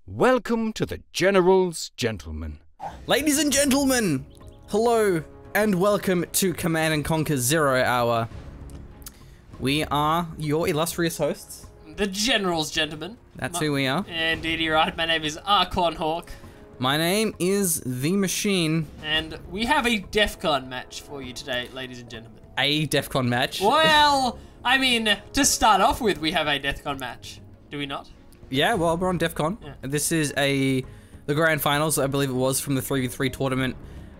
Welcome to the General's Gentlemen. Ladies and gentlemen, hello and welcome to Command & Conquer 0 Hour. We are your illustrious hosts. The General's Gentlemen. That's who we are. Indeed, you're right. My name is Archon Hawk. My name is The Machine. And we have a DEFCON match for you today, ladies and gentlemen. A DEFCON match. Well, I mean, to start off with, we have a DEFCON match. Do we not? Yeah, well, we're on DEFCON. Yeah. This is the grand finals, I believe it was, from the 3v3 tournament.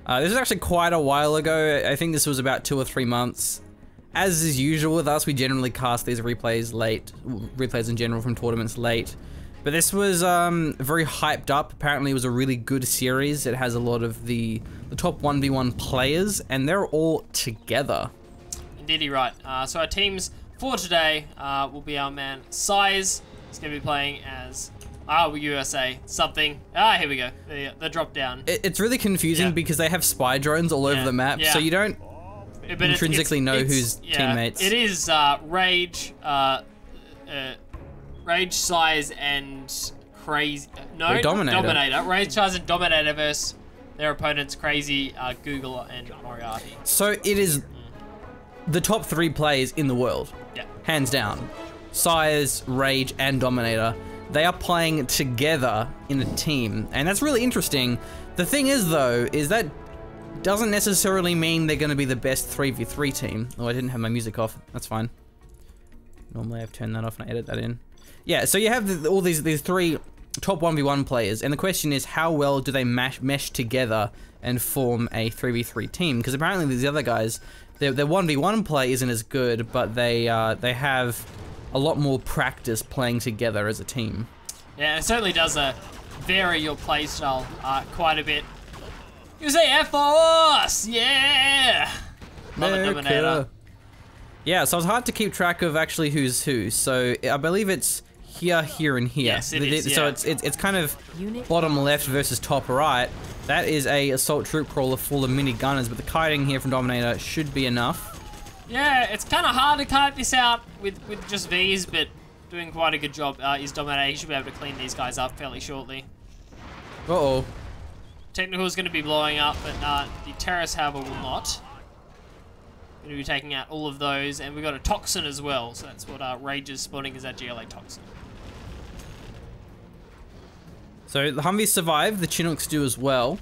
This was actually quite a while ago. I think this was about 2 or 3 months. As is usual with us, we generally cast these replays late, replays in general from tournaments late. But this was very hyped up. Apparently it was a really good series. It has a lot of the top 1v1 players, and they're all together. Indeed, you're right. So our teams for today will be our man Size. He's going to be playing as USA something. Here we go. The drop down. It's really confusing because they have spy drones all over the map, so you don't intrinsically know who's teammates. It is Rage, Rage, Size, and Crazy. No, Dominator. Rage, Size, and Dominator versus their opponents, Crazy, Google, and Moriarty. So it is the top 3 players in the world. Yeah. Hands down. Size, Rage, and Dominator. They are playing together in a team, and that's really interesting. The thing is, though, is that doesn't necessarily mean they're going to be the best 3v3 team. Oh, I didn't have my music off. That's fine. Normally I've turned that off and I edit that in. Yeah, so you have all these 3 top 1v1 players, and the question is, how well do they mesh together and form a 3v3 team? Because apparently these other guys, their 1v1 play isn't as good, but they have a lot more practice playing together as a team. Yeah, it certainly does vary your playstyle quite a bit. You say F-Force! Yeah! Love it, Dominator. Yeah, so it's hard to keep track of actually who's who. So I believe it's here, here, and here. Yes, it is, So it's kind of bottom left versus top right. That is a assault troop crawler full of mini gunners, but the kiting here from Dominator should be enough. Yeah, it's kind of hard to kite this out with just Vs, but doing quite a good job is Dominator. He should be able to clean these guys up fairly shortly. Uh-oh. Technical is going to be blowing up, but the Terrace, however, will not. Going to be taking out all of those, and we've got a Toxin as well, so that's what Rage is spawning, is that GLA Toxin. So the Humvees survive, the Chinooks do as well.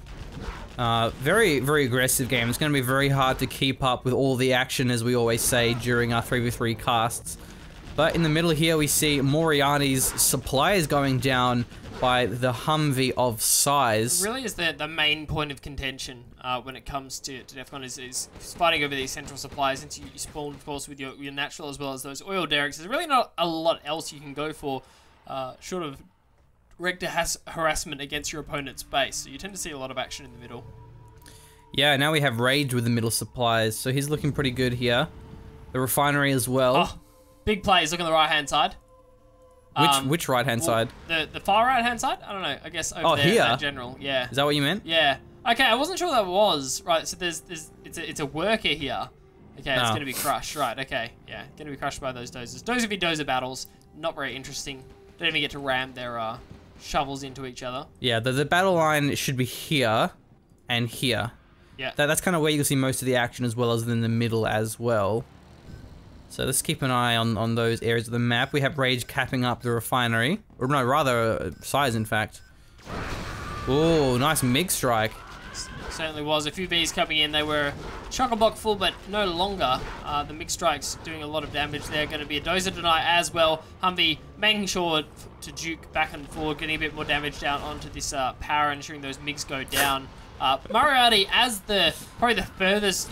Very, very aggressive game. It's going to be very hard to keep up with all the action, as we always say, during our 3v3 casts. But in the middle here, we see Moriarty's supplies going down by the Humvee of Size. It really is the main point of contention when it comes to DEFCON is fighting over these central supplies, since you spawn, of course, with your natural as well as those oil derricks. There's really not a lot else you can go for, short of direct harassment against your opponent's base. So you tend to see a lot of action in the middle. Yeah, now we have Rage with the middle supplies, so he's looking pretty good here. The refinery as well. Oh, big plays. Look on the right-hand side. Which right-hand side? The far right-hand side? I don't know. I guess over there here? in general. Yeah. Is that what you meant? Yeah. Okay, I wasn't sure what that was. Right, so it's a worker here. Okay, it's gonna be crushed. Right, okay. Yeah, gonna be crushed by those dozers. Dozer v dozer battles, not very interesting. Don't even get to ram their shovels into each other. Yeah, the battle line should be here and here. Yeah. That's kind of where you'll see most of the action, as well as in the middle as well. So let's keep an eye on those areas of the map. We have Rage capping up the refinery. Or no, rather, Size, in fact. Oh, nice MiG strike. Certainly was. A few Vs coming in. They were chock-a-block full, but no longer. The MiG strike's doing a lot of damage there. Going to be a dozer deny as well. Humvee making sure to juke back and forward, getting a bit more damage down onto this power, ensuring those MiGs go down. Moriarty, as probably the furthest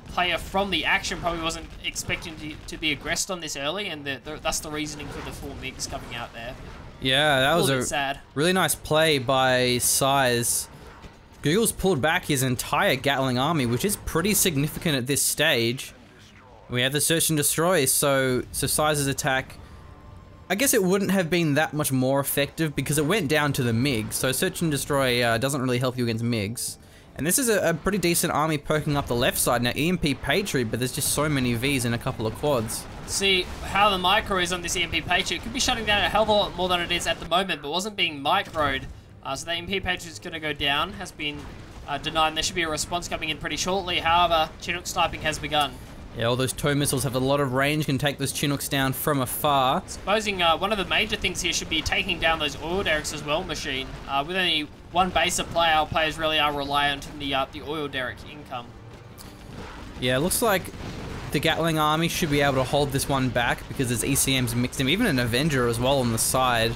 player from the action, probably wasn't expecting to be aggressed on this early, and that's the reasoning for the 4 MiGs coming out there. Yeah, that was a sad. Really nice play by Size. Google's pulled back his entire Gatling army, which is pretty significant at this stage. We have the search and destroy, so Size's attack, I guess it wouldn't have been that much more effective because it went down to the MiGs. So search and destroy doesn't really help you against MiGs. And this is a pretty decent army poking up the left side. Now, EMP Patriot, but there's just so many Vs and a couple of quads. See how the micro is on this EMP Patriot. It could be shutting down a hell of a lot more than it is at the moment, but wasn't being microed. So the EMP Patriot is going to go down, has been denied, and there should be a response coming in pretty shortly. However, Chinook sniping has begun. Yeah, all those tow missiles have a lot of range, can take those Chinooks down from afar. Supposing one of the major things here should be taking down those oil derricks as well, Machine. With only one base of play, our players really are reliant on the oil derrick income. Yeah, it looks like the Gatling army should be able to hold this one back because there's ECMs mixed in, even an Avenger as well on the side.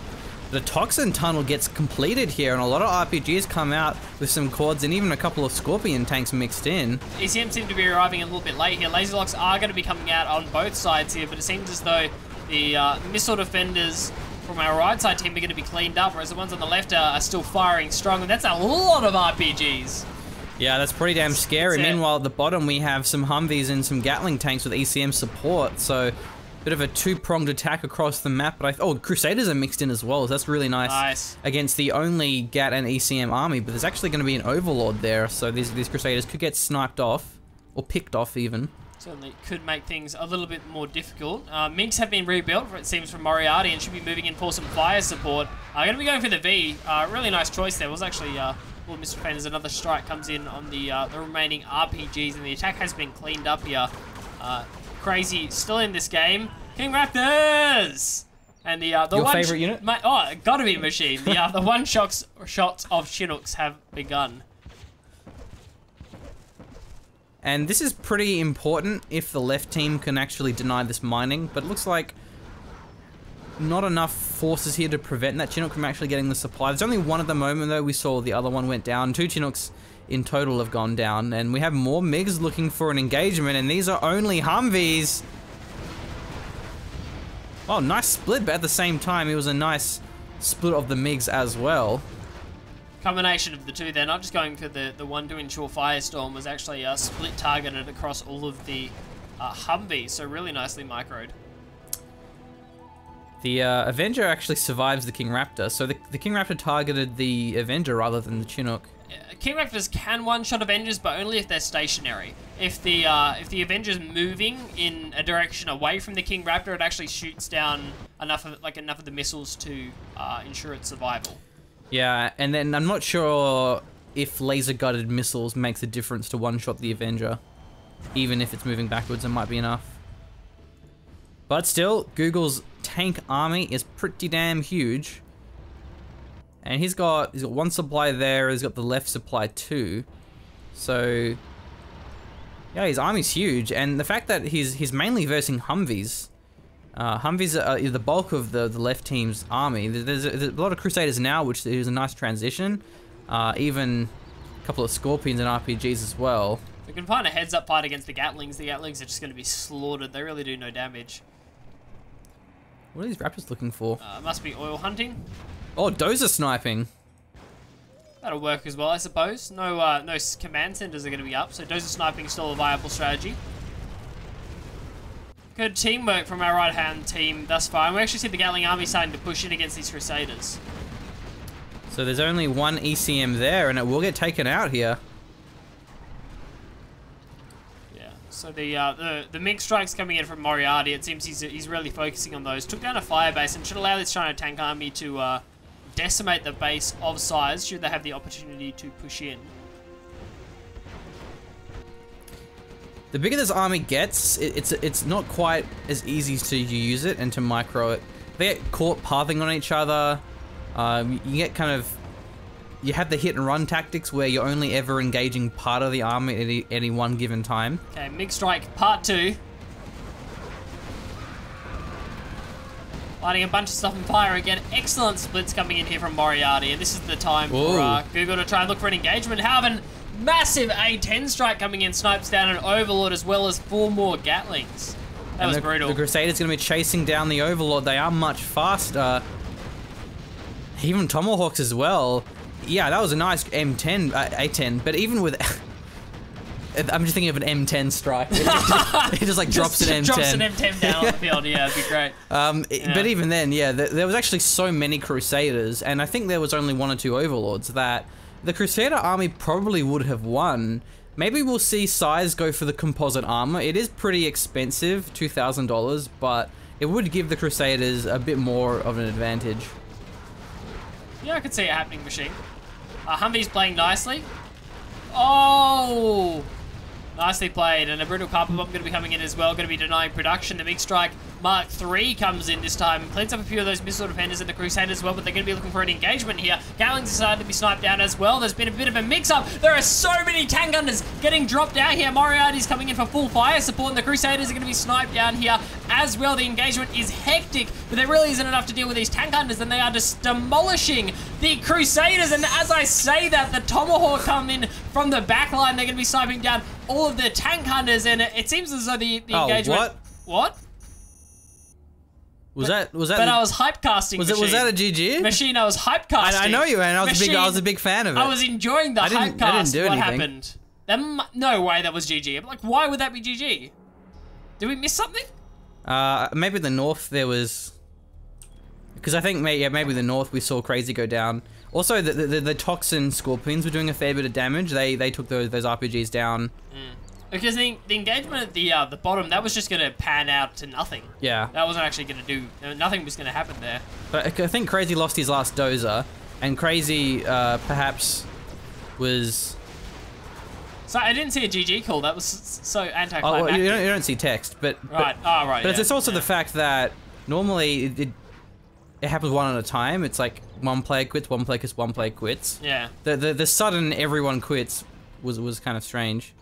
The Toxin Tunnel gets completed here, and a lot of RPGs come out with some quads and even a couple of Scorpion tanks mixed in. ECM seem to be arriving a little bit late here. Laser locks are going to be coming out on both sides here, but it seems as though the missile defenders from our right side team are going to be cleaned up, whereas the ones on the left are still firing strong, and that's a lot of RPGs. Yeah, that's pretty damn scary. Meanwhile, at the bottom we have some Humvees and some Gatling tanks with ECM support, so bit of a two-pronged attack across the map. But oh, Crusaders are mixed in as well, so that's really nice. Against the only Gat and ECM army, but there's actually going to be an Overlord there, so these Crusaders could get sniped off, or picked off even. Certainly could make things a little bit more difficult. Minks have been rebuilt, it seems, from Moriarty, and should be moving in for some fire support. Going to be going for the V. Really nice choice there. It was actually Lord Mr. Fan as another strike comes in on the remaining RPGs, and the attack has been cleaned up here. Crazy still in this game. King Raptors! And the your favorite unit? Gotta be Machine. The one shots of Chinooks have begun. And this is pretty important if the left team can actually deny this mining, but it looks like not enough forces here to prevent that Chinook from actually getting the supply. There's only one at the moment though. We saw the other one went down. 2 Chinooks in total have gone down, and we have more MiGs looking for an engagement, and these are only Humvees. Oh, nice split, but at the same time it was a nice split of the MiGs as well. Combination of the two there, not just going for the one to ensure Firestorm, was actually split targeted across all of the Humvees, so really nicely microed. The Avenger actually survives the King Raptor, so the King Raptor targeted the Avenger rather than the Chinook. King Raptors can one-shot Avengers, but only if they're stationary. If the Avenger's moving in a direction away from the King Raptor, it actually shoots down enough of the missiles to ensure its survival. Yeah, and then I'm not sure if laser-guided missiles makes a difference to one-shot the Avenger. Even if it's moving backwards, it might be enough. But still, Google's tank army is pretty damn huge. And he's got one supply there, he's got the left supply too. So yeah, his army's huge, and the fact that he's mainly versing Humvees. Humvees are the bulk of the left team's army. There's a lot of Crusaders now, which is a nice transition. Even a couple of Scorpions and RPGs as well. If we can find a heads-up fight against the Gatlings are just going to be slaughtered. They really do no damage. What are these Raptors looking for? Must be oil hunting. Oh, dozer sniping. That'll work as well, I suppose. No command centers are going to be up, so dozer sniping is still a viable strategy. Good teamwork from our right-hand team thus far, and we actually see the Gatling army starting to push in against these Crusaders. So there's only one ECM there, and it will get taken out here. Yeah. So the MiG strikes coming in from Moriarty. It seems he's really focusing on those. Took down a fire base and should allow this China tank army to decimate the base of size should they have the opportunity to push in. The bigger this army gets, it's not quite as easy to use it and to micro it. They get caught pathing on each other. You get you have the hit and run tactics where you're only ever engaging part of the army at any one given time. Okay, MiG strike part 2. Lighting a bunch of stuff on fire again. Excellent splits coming in here from Moriarty, and this is the time for Google to try and look for an engagement. However, massive A10 strike coming in, snipes down an Overlord as well as 4 more Gatlings. That was brutal. The Crusaders going to be chasing down the Overlord. They are much faster. Even Tomahawks as well. Yeah, that was a nice M10, A10, but even with... I'm just thinking of an M10 strike. It just like drops an M10. Drops an M10 down on the field, yeah, it'd be great. But even then, yeah, there was actually so many Crusaders, and I think there was only 1 or 2 Overlords that the Crusader army probably would have won. Maybe we'll see Size go for the composite armor. It is pretty expensive, $2,000, but it would give the Crusaders a bit more of an advantage. Yeah, I could see it happening, Machine. Humvee's playing nicely. Oh! Nicely played, and a brutal carpet bomb going to be coming in as well, going to be denying production. The Big Strike Mark III comes in this time, cleans up a few of those missile defenders and the Crusaders as well, but they're going to be looking for an engagement here. Gatling's decided to be sniped down as well. There's been a bit of a mix-up. There are so many tank gunners getting dropped out here. Moriarty's coming in for full fire support, and the Crusaders are going to be sniped down here as well. The engagement is hectic, but there really isn't enough to deal with these tank hunters, and they are just demolishing the Crusaders. And as I say that, the Tomahawk come in from the back line. They're going to be sniping down all of the tank hunters, and it seems as though the engagement... What? Was that? But I was hype casting. Was that a GG? Machine, I was hype casting. I know you, and I was a big fan of it. I was enjoying the hype cast. What anything. happened? No way that was GG. I'm like, why would that be GG? Did we miss something? Maybe the north there was, because I think maybe the north we saw Crazy go down. Also, the Toxin Scorpions were doing a fair bit of damage. They took those RPGs down. Because the engagement at the bottom, that was just going to pan out to nothing. Yeah. That wasn't actually going to do... Nothing was going to happen there. But I think Crazy lost his last dozer, and Crazy perhaps was... So I didn't see a GG call. That was so anticlimactic. Oh, well, you don't see text, but... Right. Oh, right, But it's also the fact that normally it happens one at a time. It's like one player quits, one player quits. Yeah. The sudden everyone quits was kind of strange.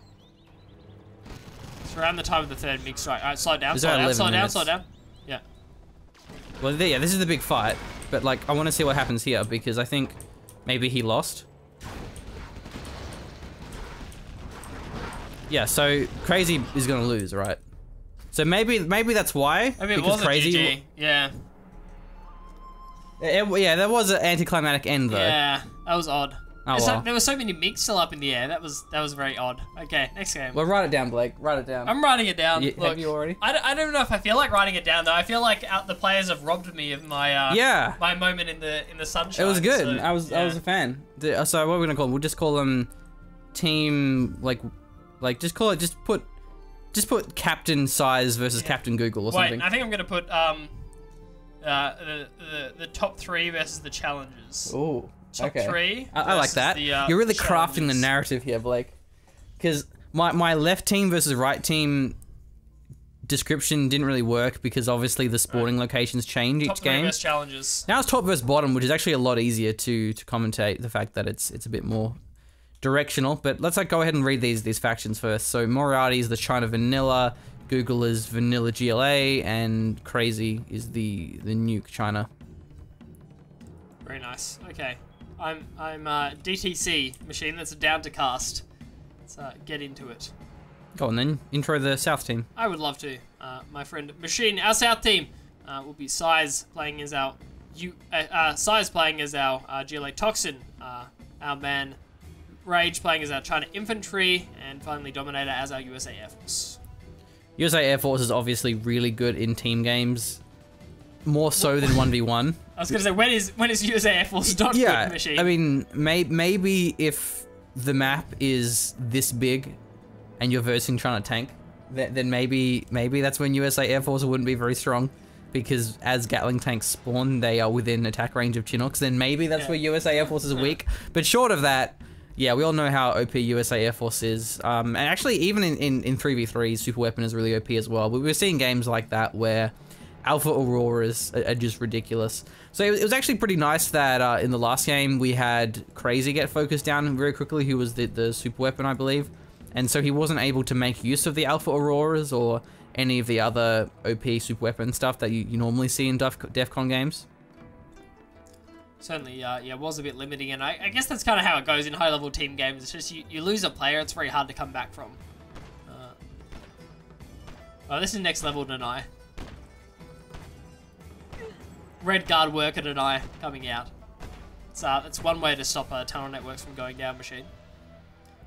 Around the time of the third mix strike. Alright, slow down, slow down. Yeah. Well, yeah, this is the big fight, but like, I want to see what happens here because I think maybe he lost. Yeah, so Crazy is gonna lose, right? So maybe that's why. Maybe it was Crazy. A GG. Yeah. Yeah, that was an anticlimactic end though. Yeah, that was odd. Oh, well. There were so many mix still up in the air. That was very odd. Okay, next game. Well, write it down, Blake. Write it down. I'm writing it down. Look, have you already? I don't know if I feel like writing it down though. I feel like the players have robbed me of my my moment in the sunshine. It was good. So, I was a fan. So what are we gonna call them? We'll just call them team like just put Captain Size versus Captain Google or something. Wait, I think I'm gonna put the top 3 versus the challengers. Ooh. Top 3. I like that. You're really crafting the narrative here, Blake. Because my left team versus right team description didn't really work because obviously the sporting locations change each game. Top 3 versus challenges. Now it's top versus bottom, which is actually a lot easier to commentate the fact that it's a bit more directional. But let's go ahead and read these factions first. So Moriarty is the China Vanilla, Google is Vanilla GLA, and Crazy is the Nuke China. Very nice. Okay. I'm DTC Machine. That's a down to cast. Let's get into it. Go on then. Intro the South team. I would love to. My friend Machine. Our South team will be Size playing as our Size playing as our GLA Toxin. Our man Rage playing as our China Infantry, and finally Dominator as our USA Air Force. USA Air Force is obviously really good in team games, more so than 1v1. I was gonna say, when is USA Air Force not good, Machine? I mean, maybe if the map is this big and you're versing trying to tank, then maybe that's when USA Air Force wouldn't be very strong, because as Gatling tanks spawn, they are within attack range of Chinooks. Then maybe that's where USA Air Force is weak. But short of that, yeah, we all know how OP USA Air Force is. And actually, even in 3v3, Super Weapon is really OP as well. But we're seeing games like that where Alpha Auroras are just ridiculous. So it was actually pretty nice that in the last game we had Crazy get focused down very quickly, who was the Super Weapon, I believe. And so he wasn't able to make use of the Alpha Auroras or any of the other OP Super Weapon stuff that you normally see in DEFCON games. Certainly, yeah, it was a bit limiting, and I guess that's kind of how it goes in high-level team games. It's just you lose a player, it's very hard to come back from. Oh, this is next level deny. Red Guard worker deny coming out. It's one way to stop tunnel networks from going down, Machine.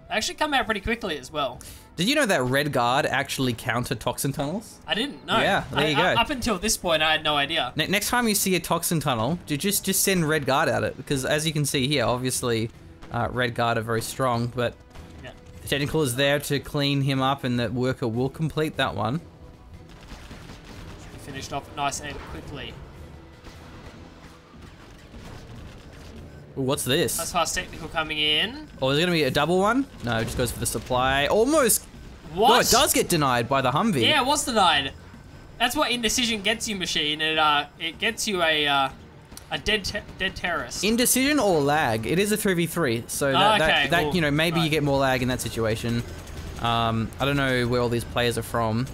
They actually come out pretty quickly as well. Did you know that Red Guard actually counter toxin tunnels? I didn't know. Yeah, there you go. Up until this point, I had no idea. Next time you see a toxin tunnel, just send Red Guard at it, because as you can see here, obviously Red Guard are very strong, but Yeah. the technical is there to clean him up, and that worker will complete that one. Finished off nice and quickly. Ooh, what's this? That's fast technical coming in. Oh, is it going to be a double one? No, it just goes for the supply. Almost. What? No, it does get denied by the Humvee. Yeah, it was denied. That's what indecision gets you, machine. It gets you a dead terrorist. Indecision or lag? It is a 3v3, so that cool. you know, maybe you Right. get more lag in that situation. I don't know where all these players are from.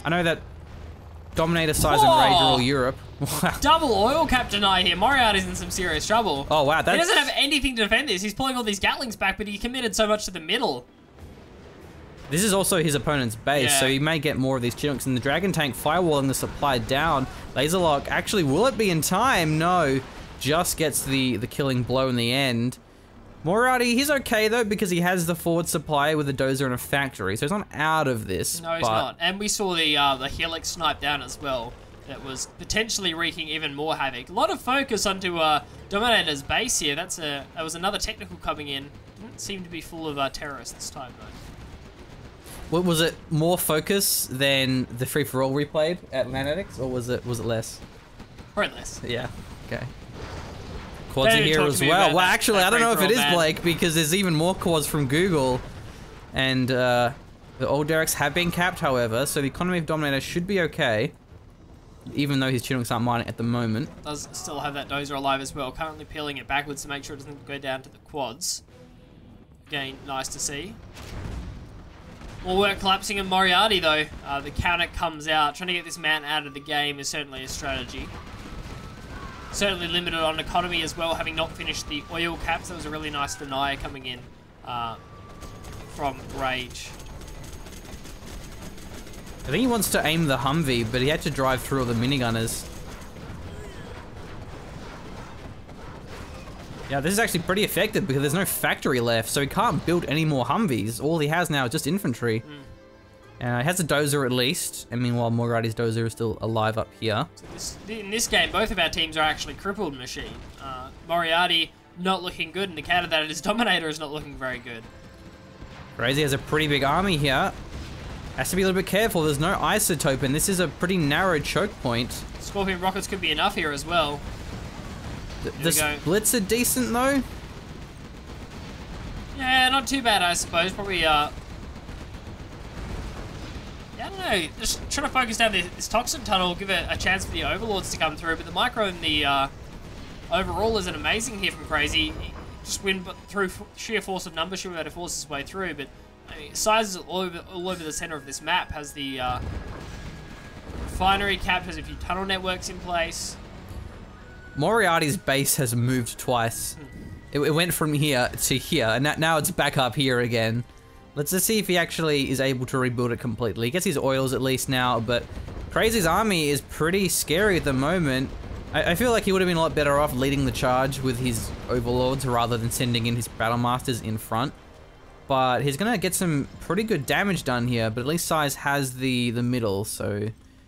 I know that Dominator, Size, and Rage are all Europe. Wow. Double oil cap deny here. Moriarty's in some serious trouble. Oh wow, He that's... doesn't have anything to defend this. He's pulling all these Gatlings back, but he committed so much to the middle. This is also his opponent's base, Yeah. so he may get more of these chunks. And the Dragon Tank firewalling the supply down. Laser Lock, actually, will it be in time? No, just gets the killing blow in the end. Moriarty, he's okay though, because he has the forward supply with a dozer and a factory, so he's not out of this. No, he's not. And we saw the Helix snipe down as well. That was potentially wreaking even more havoc. A lot of focus onto Dominator's base here. That was another technical coming in. Didn't seem to be full of terrorists this time though. What, was it more focus than the free-for-all replayed at Lanetics, or was it less? Probably less. Yeah, okay. Quads are Don't here talk as to me well. about Well, that- actually, that I don't know if it free-for-all, is man. Blake, because there's even more quads from Google. And the old Derricks have been capped, however, so the economy of Dominator should be okay. Even though his Tunings aren't mining at the moment. Does still have that dozer alive as well. Currently peeling it backwards to make sure it doesn't go down to the quads. Again, nice to see. More work collapsing in Moriarty though. The counter comes out. Trying to get this man out of the game is certainly a strategy. Certainly limited on economy as well, having not finished the oil caps. That was a really nice deny coming in from Rage. I think he wants to aim the Humvee, but he had to drive through all the minigunners. Yeah, this is actually pretty effective because there's no factory left, so he can't build any more Humvees. All he has now is just infantry. He has a dozer at least, and meanwhile Moriarty's dozer is still alive up here. So in this game, both of our teams are actually crippled machine. Moriarty not looking good, and the counter that his Dominator is not looking very good. Crazy has a pretty big army here. Has to be a little bit careful, there's no isotope, and this is a pretty narrow choke point. Scorpion rockets could be enough here as well. The splits are decent though. Yeah, not too bad, I suppose. Probably, yeah, I don't know. Just trying to focus down this toxin tunnel, give it a chance for the overlords to come through. But the micro and the overall isn't amazing here from Crazy. He just win through sheer force of numbers, should be able to force his way through. But I mean, Size is all over the center of this map. Has the refinery capped, has a few tunnel networks in place. Moriarty's base has moved twice. It went from here to here, and now it's back up here again. Let's just see if he actually is able to rebuild it completely. He gets his oils at least now, but Crazy's army is pretty scary at the moment. I feel like he would have been a lot better off leading the charge with his overlords rather than sending in his battle masters in front. But he's gonna get some pretty good damage done here, but at least Size has the middle, so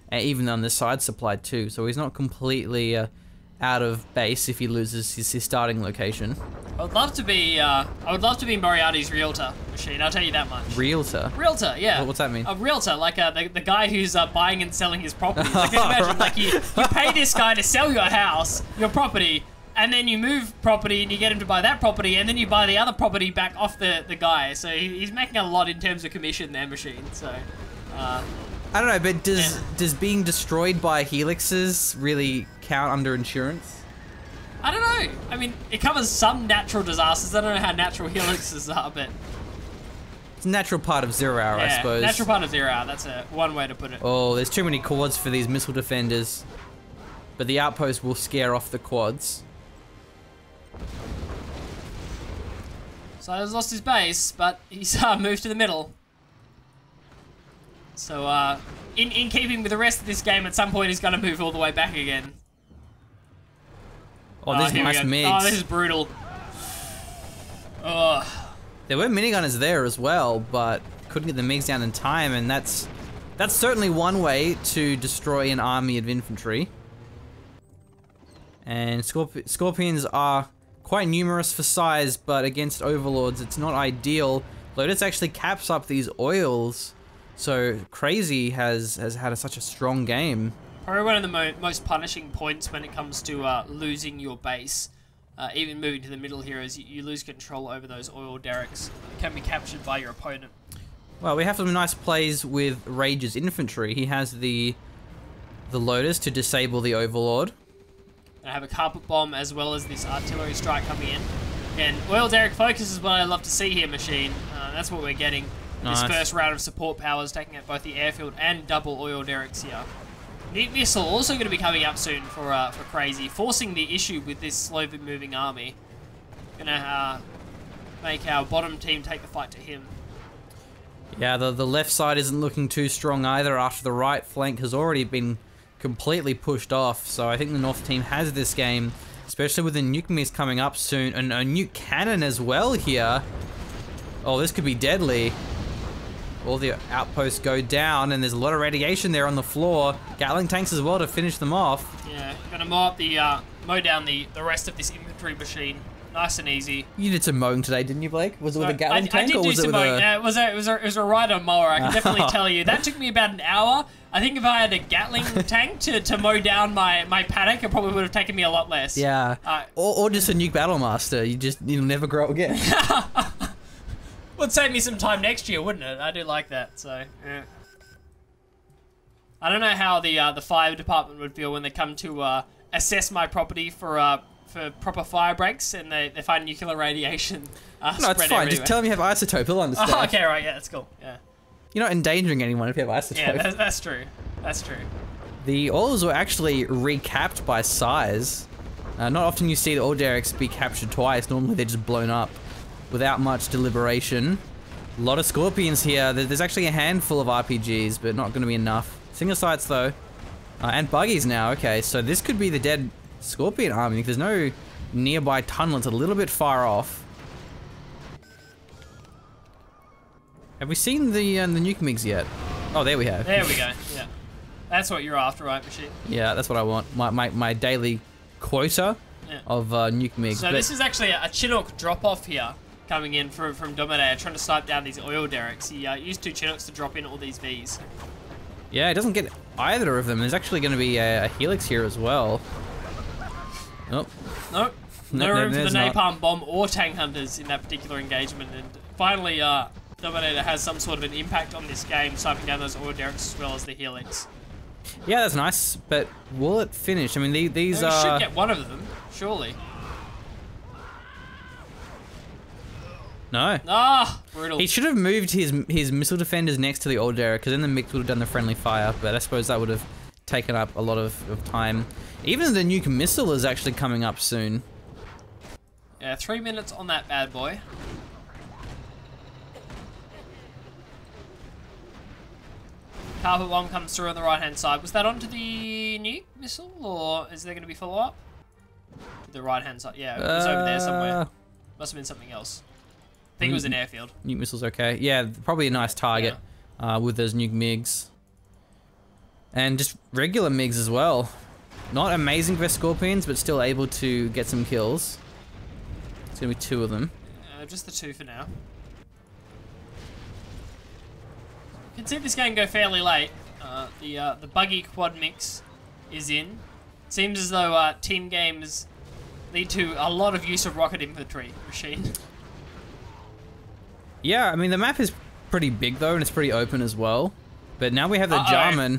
even on the side supply too, so he's not completely out of base if he loses his starting location. I would love to be Moriarty's realtor machine. I'll tell you that much. Realtor? Realtor, yeah. What's that mean? A realtor, like the guy who's buying and selling his properties. Like, imagine, Right. like you pay this guy to sell your house, your property, and then you move property and you get him to buy that property, and then you buy the other property back off the guy. So he's making a lot in terms of commission there, machine. So. I don't know, but does being destroyed by helixes really count under insurance? I don't know. I mean, it covers some natural disasters. I don't know how natural helixes are, but It's a natural part of 0 hour, yeah, I suppose. natural part of 0 hour. That's one way to put it. Oh, there's too many quads for these missile defenders. But the outpost will scare off the quads. So he's lost his base, but he's moved to the middle. So, in keeping with the rest of this game, at some point he's going to move all the way back again. Oh, there's here we nice go. MiGs. Oh, this is brutal. Ugh. There were minigunners there as well, but couldn't get the MiGs down in time, and that's certainly one way to destroy an army of infantry. And Scorpions are quite numerous for size, but against Overlords, it's not ideal. Lotus actually caps up these oils, so Crazy has had such a strong game. Probably one of the most punishing points when it comes to losing your base. Even moving to the middle here, as you lose control over those oil derricks, can be captured by your opponent. Well, we have some nice plays with Rage's infantry. He has the Lotus to disable the Overlord. And I have a carpet bomb as well as this artillery strike coming in. And oil derrick focus is what I love to see here, Machine. That's what we're getting. Nice. This first round of support powers, taking out both the airfield and double oil derricks here. Nuke missile also going to be coming up soon for Crazy, forcing the issue with this slowly moving army. Gonna make our bottom team take the fight to him. Yeah, the left side isn't looking too strong either after the right flank has already been completely pushed off. So I think the North team has this game, especially with the nuke mix coming up soon, and a nuke cannon as well here. Oh, this could be deadly. All the outposts go down, and there's a lot of radiation there on the floor. Gatling tanks as well to finish them off. Yeah, gonna mow down the rest of this infantry machine. Nice and easy. You did some mowing today, didn't you, Blake? Was it with a Gatling tank, or was it with a... It was a rider mower, I can definitely tell you. That took me about an hour. I think if I had a Gatling tank to mow down my paddock, it probably would have taken me a lot less. Yeah, or just a nuke battle master. You'll never grow again. Would save me some time next year, wouldn't it? I do like that, so, yeah. I don't know how the fire department would feel when they come to assess my property for proper fire breaks and they find nuclear radiation No, it's spread fine. everywhere. Just tell them you have isotope. They'll understand. Oh, okay, right, yeah, that's cool, yeah. You're not endangering anyone if you have isotope. Yeah, that's true. That's true. The oils were actually recapped by size. Not often you see the oil derricks be captured twice. Normally they're just blown up without much deliberation. A lot of Scorpions here. There's actually a handful of RPGs, but not going to be enough. Single sights though. And buggies now. Okay, so this could be the dead Scorpion army. There's no nearby tunnel. It's a little bit far off. Have we seen the nuke MiGs yet? Oh, there we have. There we go, yeah. That's what you're after, right, Machine? Yeah, that's what I want. My daily quota of nuke MiGs. So this is actually a Chinook drop-off here, coming in from Dominator, trying to snipe down these oil derricks. He used 2 Chinooks to drop in all these Vs. Yeah, it doesn't get either of them. There's actually going to be a Helix here as well. Oh. Nope. No room for the napalm bomb or tank hunters in that particular engagement. And finally, Dominator has some sort of an impact on this game, sniping down those oil derricks as well as the Helix. Yeah, that's nice, but will it finish? I mean, these We are... should get one of them, surely. No. Ah, brutal. He should have moved his missile defenders next to the old derrick, because then the MiGs would have done the friendly fire, but I suppose that would have taken up a lot of time. Even the nuke missile is actually coming up soon. Yeah, 3 minutes on that bad boy. Carpet bomb comes through on the right-hand side. Was that onto the nuke missile, or is there going to be follow-up? The right-hand side. Yeah, it was over there somewhere. Must have been something else. I think it was an airfield. Nuke missile's okay. Yeah, probably a nice target with those nuke MiGs. And just regular MiGs as well. Not amazing for Scorpions, but still able to get some kills. It's going to be 2 of them. Just the 2 for now. You can see this game go fairly late. The buggy quad mix is in. Seems as though team games lead to a lot of use of rocket infantry, Machine. Yeah, I mean, the map is pretty big though, and it's pretty open as well. But now we have the Jarman.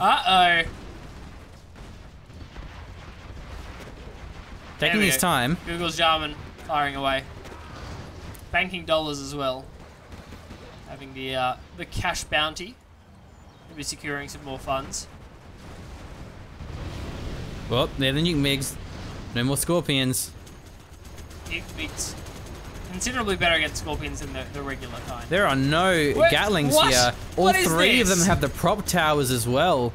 Taking his time. Google's Jarman firing away. Banking dollars as well. Having the cash bounty. We'll be securing some more funds. Well, they're the nuke MiGs. No more Scorpions. Nuke MiGs. Considerably better against Scorpions than the regular kind. There are no Gatlings here. All 3 of them have the prop towers as well.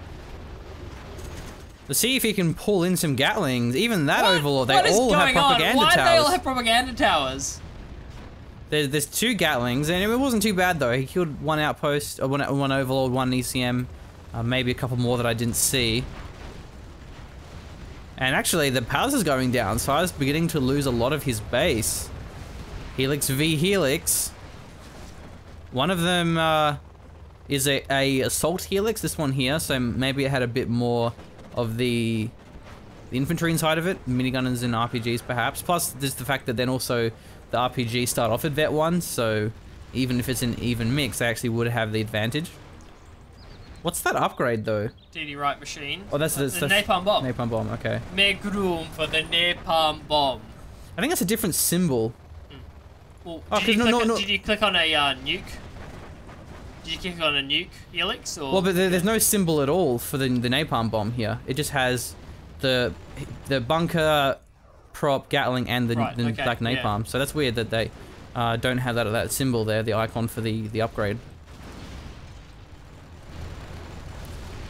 Let's see if he can pull in some Gatlings. Even that Overlord, they all have propaganda towers. Why do they all have propaganda towers? There's 2 Gatlings, and it wasn't too bad though. He killed 1 outpost, one Overlord, 1 ECM, maybe a couple more that I didn't see. And actually, the palace is going down, so I was beginning to lose a lot of his base. Helix v Helix. One of them is a assault helix, this one here, so maybe it had a bit more of the infantry inside of it, minigunners and RPGs perhaps. Plus, there's the fact that then also the RPG start off at Vet 1, so even if it's an even mix, they actually would have the advantage. What's that upgrade though? DD right machine. Oh, that's the napalm bomb. Napalm bomb, okay. Make room for the napalm bomb. I think that's a different symbol. Well, Oh, did, you no. did you click on a nuke? Did you click on a nuke helix? Or? Well, but there's no symbol at all for the napalm bomb here. It just has the bunker, prop, Gatling, and the black napalm. Yeah. So that's weird that they don't have that symbol there, the icon for the upgrade.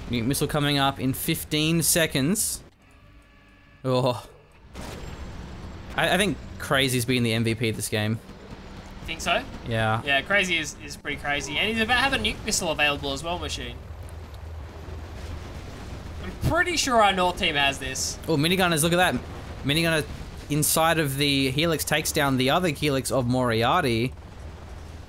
Nuke missile coming up in 15 seconds. Oh. I think Crazy's been the MVP this game. Think so? Yeah. Yeah, Crazy is pretty crazy. And he's about to have a nuke missile available as well, Machine. I'm pretty sure our North team has this. Oh, minigunners, look at that. Minigunner inside of the Helix takes down the other Helix of Moriarty.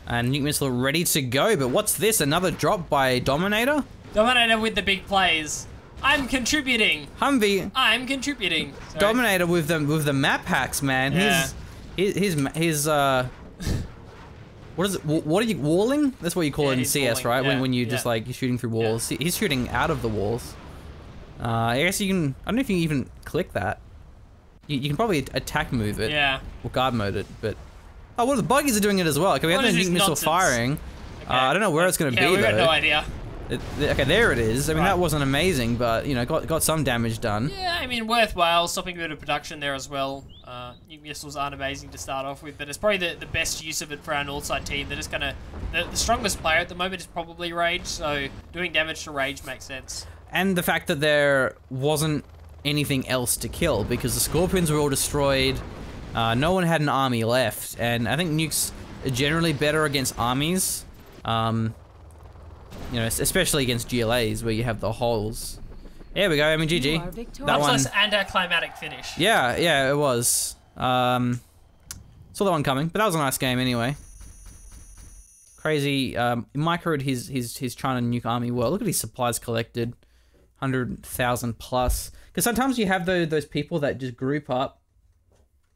And nuke missile ready to go, but what's this? Another drop by Dominator? Dominator with the big plays. I'm contributing. Humvee. I'm contributing. Sorry. Dominator with the map hacks, man. Yeah. His what is it? What are you walling? That's what you call it in CS, walling. right? Yeah. When you just like you're shooting through walls. He's shooting out of the walls. I guess you can. I don't know if you can even click that. You can probably attack move it. Yeah. Or guard mode it, but oh, what the buggies are doing it as well. Okay, we have the nuke missile firing. Okay. I don't know where it's going to be though. We got no idea. Okay, there it is. I mean, that wasn't amazing, but, you know, got some damage done. Yeah, I mean, worthwhile. Stopping a bit of production there as well. Nuke missiles aren't amazing to start off with, but it's probably the best use of it for our Northside team. They're just going to... The strongest player at the moment is probably Rage, so doing damage to Rage makes sense. And the fact that there wasn't anything else to kill, because the Scorpions were all destroyed. No one had an army left, and I think nukes are generally better against armies. You know, especially against GLAs where you have the holes. There we go. I mean, GG. That one. Anticlimactic finish. Yeah, it was. Saw that one coming, but that was a nice game anyway. Crazy. Microed his China nuke army well. Look at his supplies collected, 100,000 plus. Because sometimes you have those people that just group up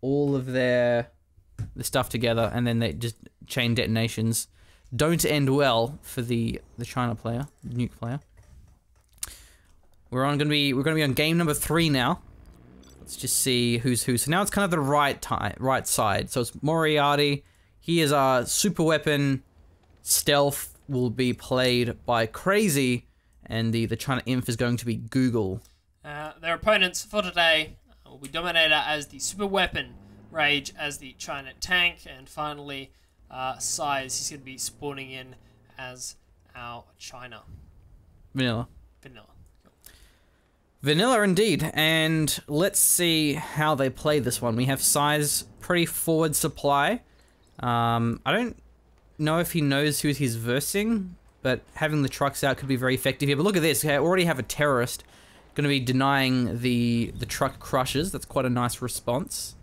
all of the stuff together and then they just chain detonations. Don't end well for the China player, the nuke player. We're gonna be on game number 3 now. Let's just see who's who. So now it's kind of the right side. So it's Moriarty. He is our super weapon. Stealth will be played by Crazy, and the China Inf is going to be Google. Their opponents for today will be Dominator as the super weapon, Rage as the China tank, and finally. Size, he's going to be spawning in as our China. Vanilla. Cool. Vanilla indeed, and let's see how they play this one. We have Size, pretty forward supply. I don't know if he knows who he's versing, but having the trucks out could be very effective here. But look at this, I already have a terrorist going to be denying the truck crushes. That's quite a nice response.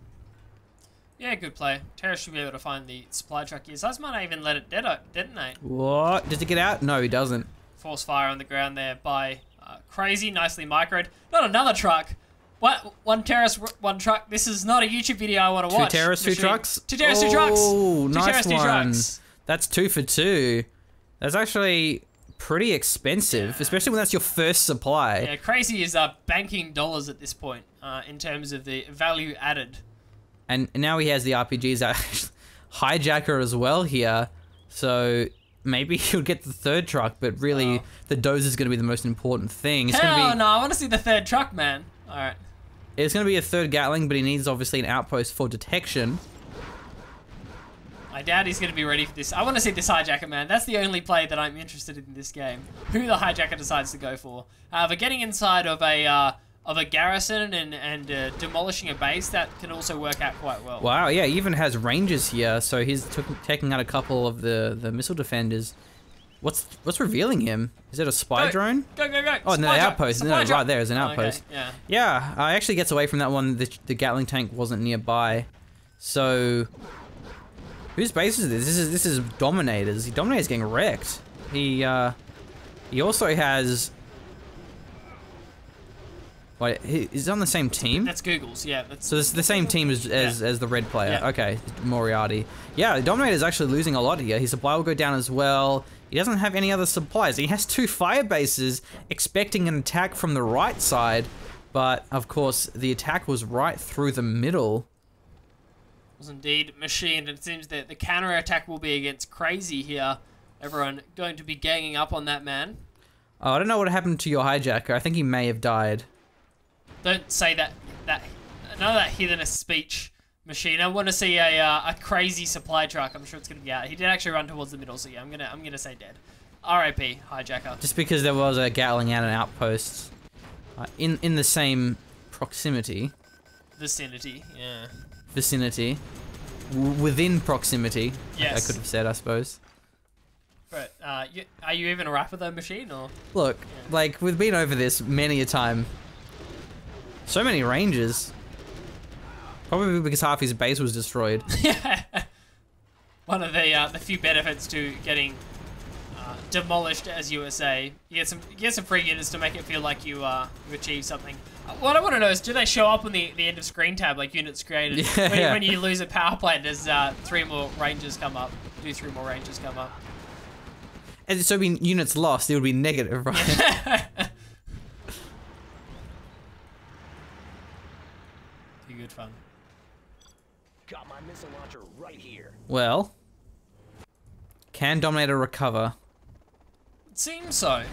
Yeah, good play. Terra should be able to find the supply truck here. Size might not even let it detonate. What? Does it get out? No, he doesn't. Force fire on the ground there by Crazy. Nicely microed. Not another truck. What? One terrorist, one truck. This is not a YouTube video I want to watch. 2 terrorists, 2 trucks? 2 terrorists, 2 trucks. Oh, nice 2 terrorists, 2 one. trucks. That's 2 for 2. That's actually pretty expensive, especially when that's your first supply. Yeah, Crazy is banking dollars at this point in terms of the value added. And now he has the RPGs, Hijacker as well here, so maybe he'll get the 3rd truck, but really the dozer is going to be the most important thing. It's Hell no, I want to see the 3rd truck, man. Alright. It's going to be a 3rd Gatling, but he needs obviously an outpost for detection. I doubt he's going to be ready for this. I want to see this Hijacker, man. That's the only play that I'm interested in this game. Who the Hijacker decides to go for. But getting inside of a garrison and demolishing a base, that can also work out quite well. Wow, yeah, he even has ranges here, so he's taking out a couple of the missile defenders. What's revealing him? Is it a spy drone? Go, go, go. Oh, no, the outpost. No, right there is an outpost. Okay. Yeah. Yeah, actually gets away from that one. The Gatling tank wasn't nearby. So, whose base is this? This is Dominator's. Dominator's getting wrecked. He also has. Wait, is it on the same team? That's Google's, yeah. So it's the same team as the red player. Yeah. Okay, Moriarty. Yeah, Dominator's actually losing a lot here. His supply will go down as well. He doesn't have any other supplies. He has 2 fire bases, expecting an attack from the right side, but of course the attack was right through the middle. Was indeed machined. It seems that the counter attack will be against Crazy here. Everyone going to be ganging up on that man. Oh, I don't know what happened to your hijacker. I think he may have died. Don't say that. None of that heathenish speech, machine. I want to see a crazy supply truck. I'm sure it's gonna be out. He did actually run towards the middle, so yeah, I'm gonna say dead. R.I.P. hijacker. Just because there was a Gatling and an outpost in the same proximity. Vicinity, yeah. Vicinity. Within proximity. Yes. I could have said, I suppose. But are you even a rapper though, machine? Or Look, like we've been over this many a time. So many ranges. Probably because half his base was destroyed. yeah. One of the few benefits to getting demolished as USA. You get some free units to make it feel like you achieved something. What I want to know is, do they show up on the end of screen tab like units created? Yeah. When you lose a power plant, does 3 more rangers come up? Do 3 more rangers come up? And so being units lost, it would be negative, right? Be good fun. Got my missile launcher right here. Well, can Dominator recover? It seems so.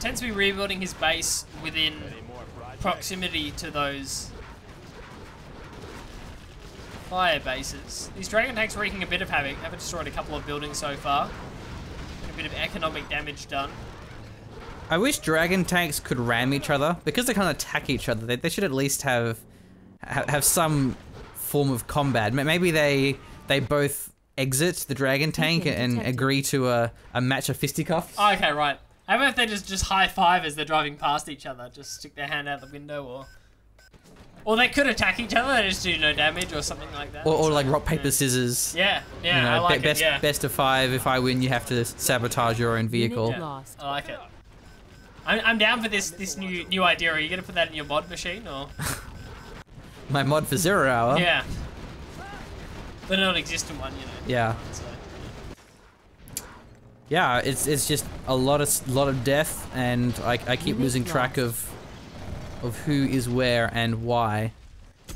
Tends to be rebuilding his base within proximity to those fire bases. These Dragon tanks wreaking a bit of havoc. Haven't destroyed a couple of buildings so far. A bit of economic damage done. I wish Dragon tanks could ram each other. Because they can't attack each other, they should at least have some form of combat. Maybe they both exit the Dragon tank and agree to a match of fisticuffs. Oh, okay, right. How about if they just high five as they're driving past each other? Just stick their hand out the window, or they could attack each other. They just do no damage or something like that. Or like rock paper scissors. Yeah, yeah, You know, I like it. Yeah, best of 5. If I win, you have to sabotage your own vehicle. yeah, I like it. I'm down for this new idea. Are you gonna put that in your mod machine or? My mod for 0 hour. Yeah. The non-existent one, you know. Yeah. So, Yeah, it's just a lot of death, and I keep losing track of who is where and why.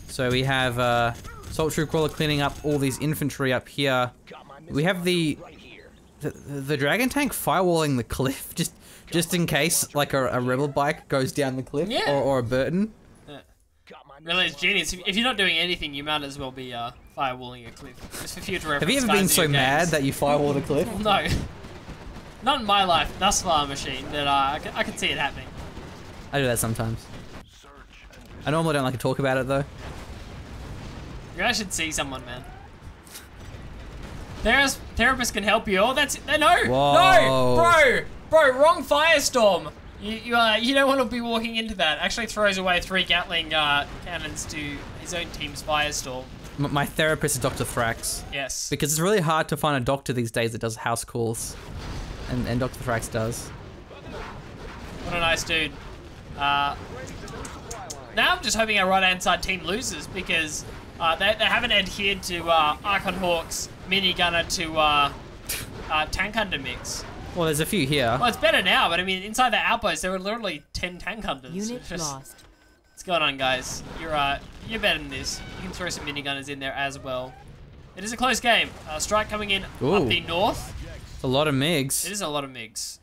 So we have Assault Troop Crawler cleaning up all these infantry up here. We have the Dragon tank firewalling the cliff just in case like a rebel bike goes down the cliff, Yeah. or a Burton. really, it's genius. If you're not doing anything, you might as well be firewalling a cliff. Just for future reference. Have you ever been so mad that you firewalled a cliff? No. Not in my life, thus far, machine, that I can see it happening. I do that sometimes. I normally don't like to talk about it though. You guys should see someone, man. Therapists can help you. Oh, that's no, Whoa. no, bro, wrong firestorm. You don't want to be walking into that. Actually, throws away 3 Gatling cannons to his own team's firestorm. My therapist is Dr. Thrax. Yes. Because it's really hard to find a doctor these days that does house calls. And Dr. Thrax does. What a nice dude. Now I'm just hoping our right-hand side team loses because they haven't adhered to Archon Hawk's minigunner to tank hunter mix. Well, there's a few here. Well, it's better now, but I mean, inside the outpost, there were literally 10 tank hunters. Unit lost. What's going on, guys? You're better than this. You can throw some minigunners in there as well. It is a close game. Strike coming in up the north. It's a lot of MiGs. It is a lot of MiGs.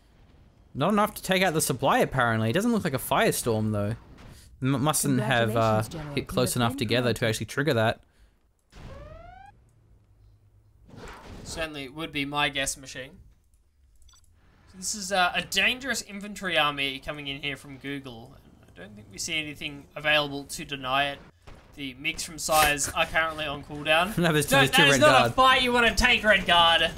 Not enough to take out the supply, apparently. It doesn't look like a firestorm, though. Mustn't have hit close enough together to actually trigger that. Certainly would be my guess, machine. So this is a dangerous infantry army coming in here from Google. I don't think we see anything available to deny it. The MiGs from Sires are currently on cooldown. No, there's two that Red is not Guard. a fight you want to take, Red Guard.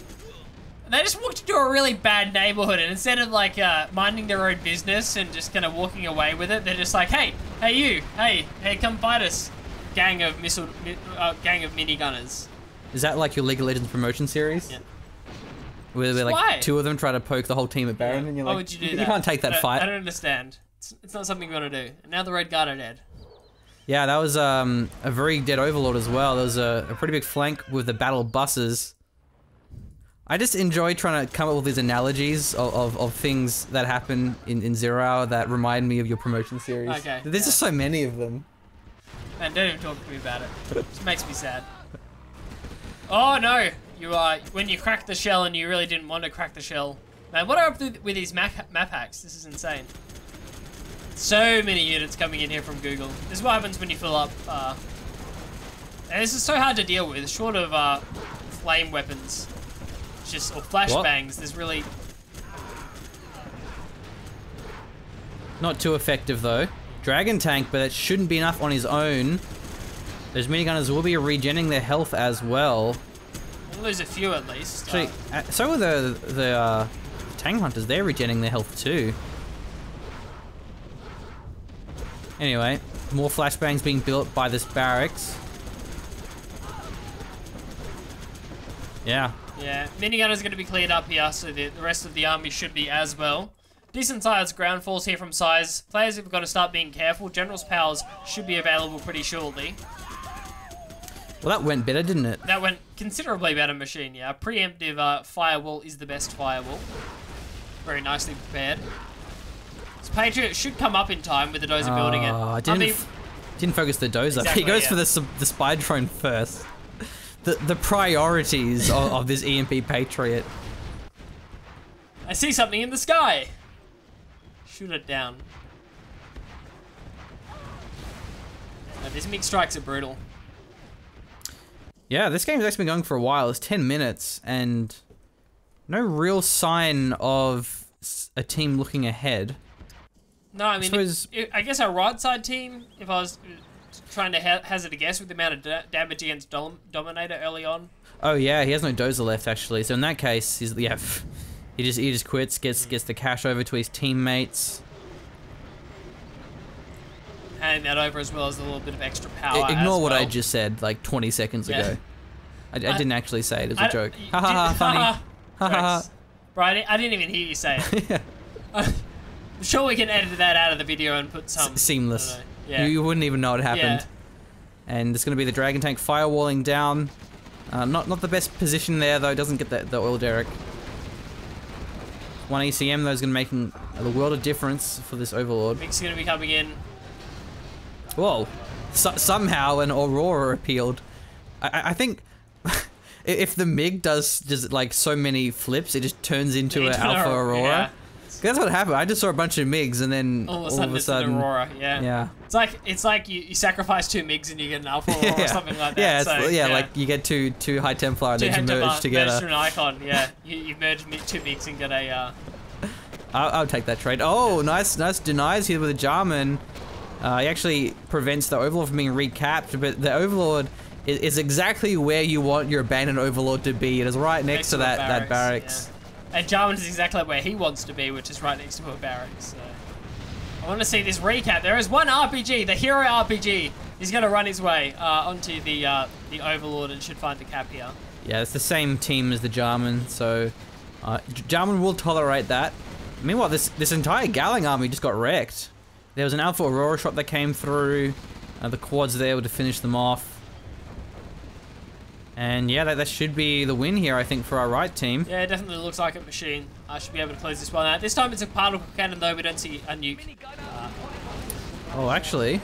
They just walked into a really bad neighborhood, and instead of like minding their own business and just kind of walking away with it, they're just like, hey you, hey, come fight us, gang of minigunners. Is that like your League of Legends promotion series? Yeah. Where like Why? 2 of them try to poke the whole team at Baron, and you're Why like, would you do you that? can't take that fight. I don't understand. It's not something you want to do. And now the Red Guard are dead. Yeah, that was a very dead Overlord as well. There was a pretty big flank with the battle buses. I just enjoy trying to come up with these analogies of things that happen in 0 Hour that remind me of your promotion series. Okay. There's just so many of them. Man, don't even talk to me about it. It just makes me sad. Oh no! When you cracked the shell and you really didn't want to crack the shell. Man, what are up with these map hacks? This is insane. So many units coming in here from Google. This is what happens when you fill up. And this is so hard to deal with, short of flame weapons. Or flashbangs. There's really... Not too effective though. Dragon Tank, but it shouldn't be enough on his own. Those minigunners will be regenning their health as well. We'll lose a few at least. Actually, so are the Tank Hunters. They're regenning their health too. Anyway, more flashbangs being built by this barracks. Yeah. Yeah, minigunners are going to be cleared up here, so the rest of the army should be as well. Decent sized ground falls here from Size. Players have got to start being careful. General's powers should be available pretty shortly. Well, that went better, didn't it? That went considerably better, Machine, yeah. Preemptive firewall is the best firewall. Very nicely prepared. This Patriot should come up in time with the dozer building it. I didn't focus the dozer. Exactly, He goes yeah. for the spy drone first. The priorities of this EMP Patriot. I see something in the sky. Shoot it down. No, these MiG strikes are brutal. Yeah, this game's actually been going for a while. It's 10 minutes and no real sign of a team looking ahead. No, I mean, I guess our right side team, if I was trying to hazard a guess with the amount of damage against Dominator early on. Oh yeah, he has no dozer left actually. So in that case, he just quits, gets the cash over to his teammates. Handing that over as well as a little bit of extra power. Ignore what well. I just said like 20 seconds ago. I didn't actually say it as a joke. Ha ha ha, funny. Ha ha. Bro, I didn't even hear you say it. Yeah. I'm sure we can edit that out of the video and put some... Seamless. Yeah. You wouldn't even know it happened. Yeah. And it's going to be the Dragon Tank firewalling down. Not the best position there though, doesn't get the oil derrick. One ECM though is going to make the world of difference for this Overlord. Mig's going to be coming in. Whoa. Somehow an Aurora appealed. I think if the MiG does like so many flips, it just turns into an Alpha Aurora. Yeah. That's what happened. I just saw a bunch of MiGs and then All of a sudden it's an Aurora, yeah. Yeah. It's like you sacrifice 2 MiGs and you get an Alpha Aurora or something like that. Yeah, so, like you get two High Templar and then you merge together. Merge to an icon, yeah. You merge 2 MiGs and get a... I'll take that trade. Oh, nice denies here with a Jarman. He actually prevents the Overlord from being recapped, but the Overlord is exactly where you want your abandoned Overlord to be. It is right next to that barracks. Yeah. And Jarman is exactly where he wants to be, which is right next to a barracks. So. I want to see this recap. There is one RPG, the hero RPG. He's going to run his way onto the Overlord and should find the cap here. Yeah, it's the same team as the Jarman, so Jarman will tolerate that. Meanwhile, this entire Galling army just got wrecked. There was an Alpha Aurora shot that came through. The quads there to finish them off. And yeah, that should be the win here, I think, for our right team. Yeah, it definitely looks like it, Machine. I should be able to close this one out. This time it's a particle cannon, though. We don't see a nuke. Oh, actually,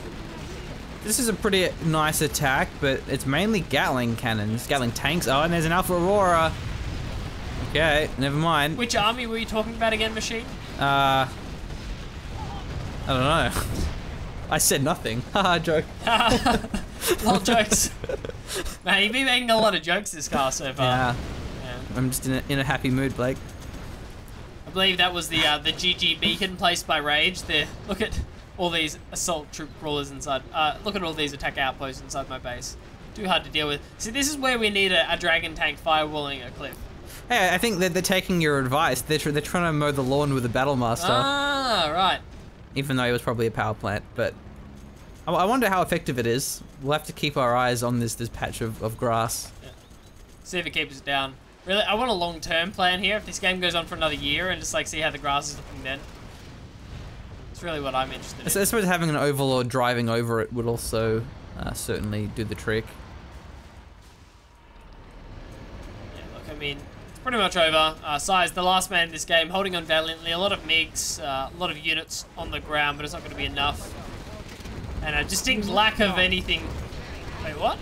this is a pretty nice attack, but it's mainly Gatling cannons, Gatling tanks. Oh, and there's an Alpha Aurora. Okay, never mind. Which army were you talking about again, Machine? I don't know. I said nothing. Haha, joke. Lol jokes. Man, you've been making a lot of jokes this car so far. Yeah. Yeah. I'm just in a happy mood, Blake. I believe that was the GG beacon placed by Rage. Look at all these assault troop crawlers inside. Look at all these attack outposts inside my base. Too hard to deal with. See, this is where we need a dragon tank firewalling a cliff. Hey, I think that they're taking your advice. They're trying to mow the lawn with the Battle Master. Ah, right. Even though he was probably a power plant, but I wonder how effective it is. We'll have to keep our eyes on this patch of grass. Yeah. See if it keeps it down. Really, I want a long-term plan here. If this game goes on for another year and just like see how the grass is looking then. It's really what I'm interested in. I suppose having an Overlord driving over it would also certainly do the trick. Yeah, look, I mean, it's pretty much over. Size, the last man in this game, holding on valiantly. A lot of MiGs, a lot of units on the ground, but it's not going to be enough. And a distinct lack of anything. Wait, what?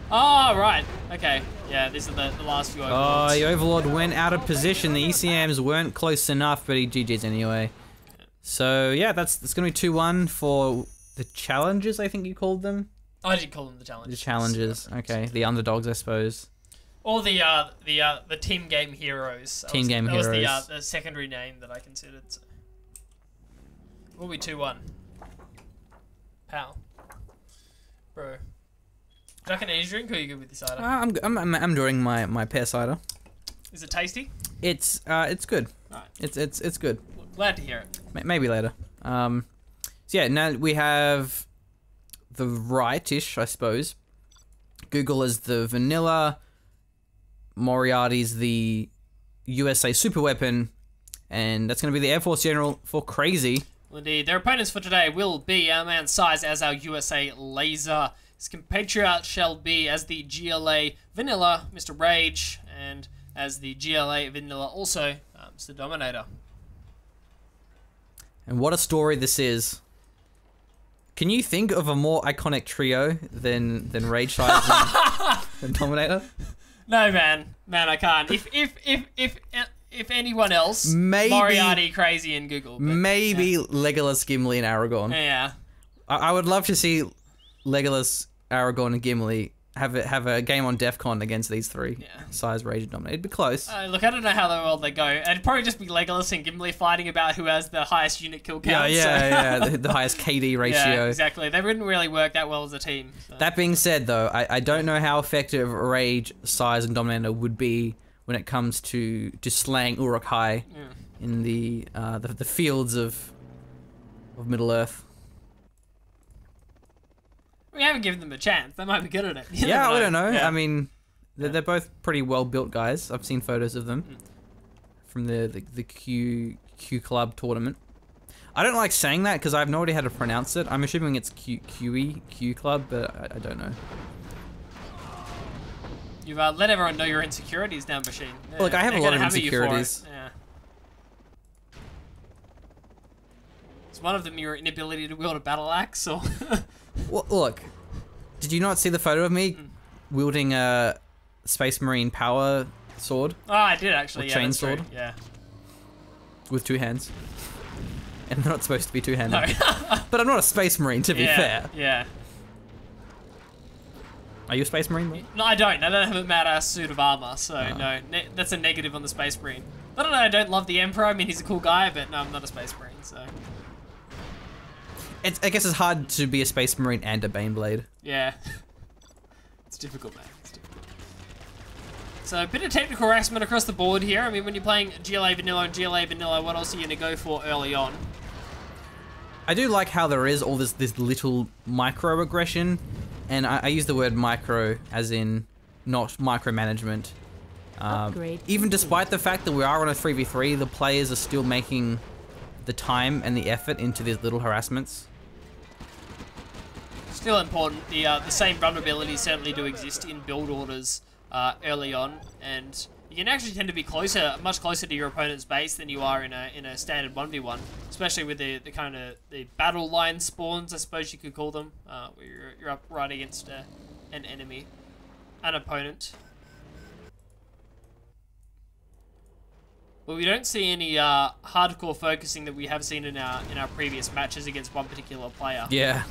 Oh, right. Okay. Yeah, these are the last few Overlords. Oh, the Overlord went out of position. The ECMs weren't close enough, but he GG's anyway. So, yeah, that's going to be 2-1 for the challenges, I think you called them. I did call them the challenges. The challenges, okay. The underdogs, I suppose. Or the team game heroes. Team game heroes. That was the secondary name that I considered. So. We'll be 2-1. Pal. Bro. Do you like an energy drink or are you good with this cider? I'm doing my pear cider. Is it tasty? It's good. Right. It's good. Look, glad to hear it. Maybe later. So yeah, now we have the right-ish, I suppose. Google is the vanilla, Moriarty's the USA super weapon, and that's going to be the Air Force General for Crazy. Well, indeed. Their opponents for today will be our man Size as our USA Laser. His compatriot shall be as the GLA Vanilla, Mr. Rage, and as the GLA Vanilla also, Mr. Dominator. And what a story this is. Can you think of a more iconic trio than Rage, Size and Dominator? No, man. Man, I can't. If anyone else, maybe Moriarty, Crazy, and Google. But, maybe yeah. Legolas, Gimli, and Aragorn. Yeah. I would love to see Legolas, Aragorn, and Gimli have a game on DEF CON against these three. Yeah. Size, Rage, and Dominator. It'd be close. Look, I don't know how well they go. It'd probably just be Legolas and Gimli fighting about who has the highest unit kill count. Yeah, the highest KD ratio. Yeah, exactly. They wouldn't really work that well as a team. So. That being said, though, I don't know how effective Rage, Size, and Dominator would be when it comes to slaying Uruk-hai in the fields of Middle-earth. We haven't given them a chance. They might be good at it. Yeah, I don't know. Yeah. I mean, they're both pretty well-built guys. I've seen photos of them from the Q Club tournament. I don't like saying that because I have no idea how to pronounce it. I'm assuming it's Q Club, but I don't know. You've let everyone know your insecurities now, Machine. Yeah, Look, I have a lot of insecurities. Yeah. Is one of them your inability to wield a battle axe, or? Well, look, did you not see the photo of me wielding a Space Marine power sword? Oh, I did actually. Or Yeah, chain that's true. sword? Yeah. With two hands. And they're not supposed to be two-handed. No. But I'm not a Space Marine, to be fair. Yeah. Are you a Space Marine, though? No, I don't. I don't have a mad-ass suit of armor, so no. That's a negative on the Space Marine. I don't know, I don't love the Emperor. I mean, he's a cool guy, but no, I'm not a Space Marine, so... I guess it's hard to be a Space Marine and a Baneblade. Yeah. It's difficult, man. It's difficult. So, a bit of technical harassment across the board here. I mean, when you're playing GLA Vanilla and GLA Vanilla, what else are you going to go for early on? I do like how there is all this little microaggression, and I use the word micro as in not micromanagement. Even despite the fact that we are on a 3v3, the players are still making the time and the effort into these little harassments. Still important. The same vulnerabilities certainly do exist in build orders early on, and you can actually tend to be much closer to your opponent's base than you are in a standard 1v1, especially with the kind of the battle line spawns, I suppose you could call them, where you're up right against an enemy, an opponent. But we don't see any hardcore focusing that we have seen in our previous matches against one particular player. Yeah.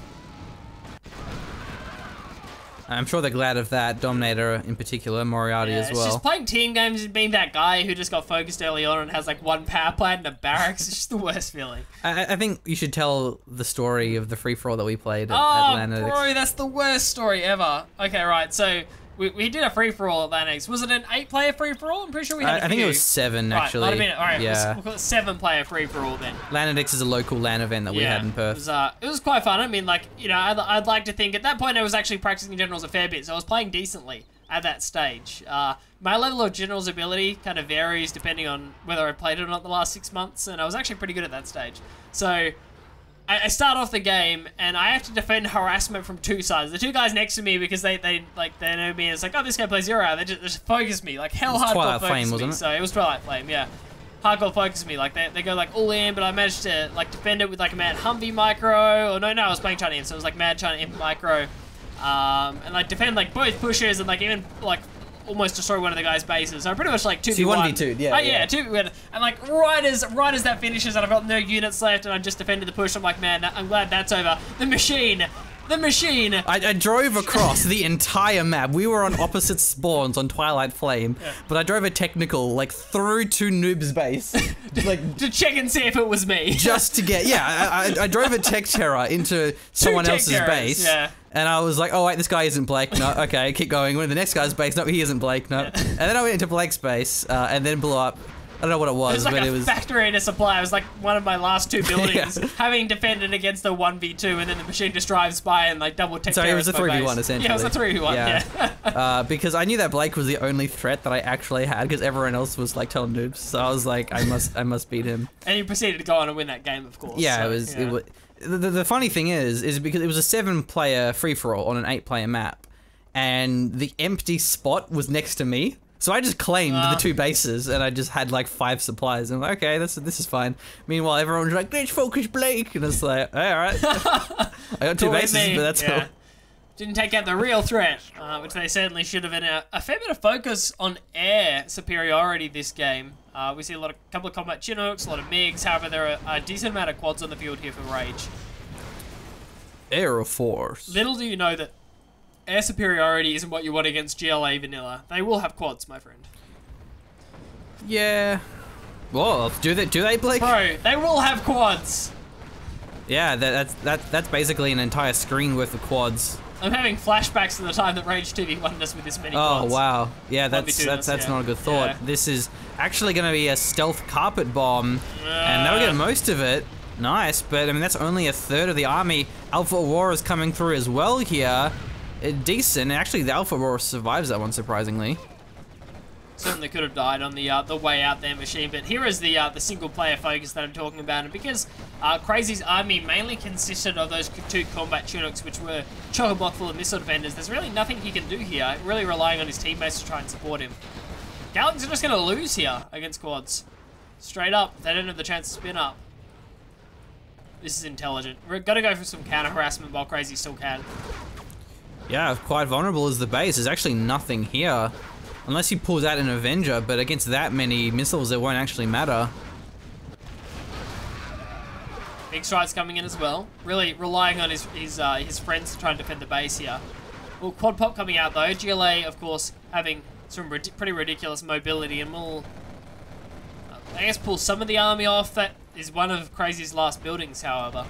I'm sure they're glad of that. Dominator in particular, Moriarty as well. It's just playing team games and being that guy who just got focused early on and has like one power plant and a barracks. It's just the worst feeling. I think you should tell the story of the free-for-all that we played at Oh, Analytics. bro, that's the worst story ever. Okay, right, so We did a free-for-all at Lanix. Was it an 8-player free-for-all? I'm pretty sure we had a I think few. it was 7, Right, actually. might have been, all right, yeah. we'll call it 7-player free-for-all then. Lanadix is a local LAN event that we had in Perth. It was quite fun. I mean, like, you know, I'd like to think at that point I was actually practicing Generals a fair bit, so I was playing decently at that stage. My level of Generals ability kind of varies depending on whether I played it or not the last 6 months, and I was actually pretty good at that stage. So I start off the game, and I have to defend harassment from 2 sides. The 2 guys next to me, because they know me, and it's like, oh, this guy plays Zero. They just focus me, like hell hardcore Twilight focus Flame, me. wasn't it? So it was Twilight Flame, yeah. Hardcore focus me, like they go like all in, but I managed to like defend it with like a mad Humvee micro, or no, I was playing China Imp, so it was like mad China Imp micro, and like defend like both pushes and like even like almost destroy one of the guys' bases. So pretty much like 2v1. So you 1v2'd, yeah. Oh yeah, 2v1. And like right as that finishes and I've got no units left and I just defended the push, I'm like, man, I'm glad that's over. The machine. I drove across the entire map. We were on opposite spawns on Twilight Flame, but I drove a technical like through to Noob's base, like to check and see if it was me. Just to get I drove a tech terror into someone else's base. Yeah. And I was like, oh wait, this guy isn't Blake. No, okay, keep going. Went to the next guy's base. No, he isn't Blake. No. And then I went into Blake's base, and then blew up. I don't know what it was, It was like but a factory in a supply. It was like one of my last 2 buildings, having defended against the 1v2, and then the machine just drives by and like double tech. So it was a 3v1 essentially. Yeah, it was a 3v1. Yeah. Because I knew that Blake was the only threat that I actually had, because everyone else was like telling Noobs. So I was like, I must beat him. And you proceeded to go on and win that game, of course. Yeah, so, it was. The funny thing is because it was a 7-player free-for-all on an 8-player map, and the empty spot was next to me. So I just claimed the 2 bases, and I just had like 5 supplies. And I'm like, okay, this is fine. Meanwhile, everyone's like, let's focus Blake, and it's like, hey, all right. I got 2 bases, but that's all. Didn't take out the real threat, which they certainly should have. And a fair bit of focus on air superiority this game. We see a couple of combat Chinooks, a lot of MiGs. However, there are a decent amount of quads on the field here for Rage. Air Force. Little do you know that air superiority isn't what you want against GLA vanilla. They will have quads, my friend. Yeah. Well, do they, Blake? Bro, they will have quads. Yeah, that's basically an entire screen worth of quads. I'm having flashbacks to the time that Rage 2v1 us with this many quads. Oh wow, yeah, that's not a good thought. Yeah. This is actually going to be a stealth carpet bomb, and that'll get most of it. Nice, but I mean that's only a third of the army. Alpha Aurora's coming through as well here. Decent. Actually, the Alpha Aurora survives that one surprisingly. Certainly could have died on the way out there machine, but here is the single player focus that I'm talking about, and because Crazy's army mainly consisted of those 2 combat Chinooks, which were chock-a-block full of missile defenders, there's really nothing he can do here, really relying on his teammates to try and support him. Galaxies are just going to lose here against quads. Straight up, they don't have the chance to spin up. This is intelligent. We're going to go for some counter harassment while Crazy still can. Yeah, quite vulnerable is the base. There's actually nothing here. Unless he pulls out an Avenger, but against that many missiles, it won't actually matter. Big strides coming in as well. Really relying on his friends to try and defend the base here. Well, quad pop coming out though. GLA, of course, having some pretty ridiculous mobility, and will, I guess, pull some of the army off. That is one of Crazy's last buildings, however.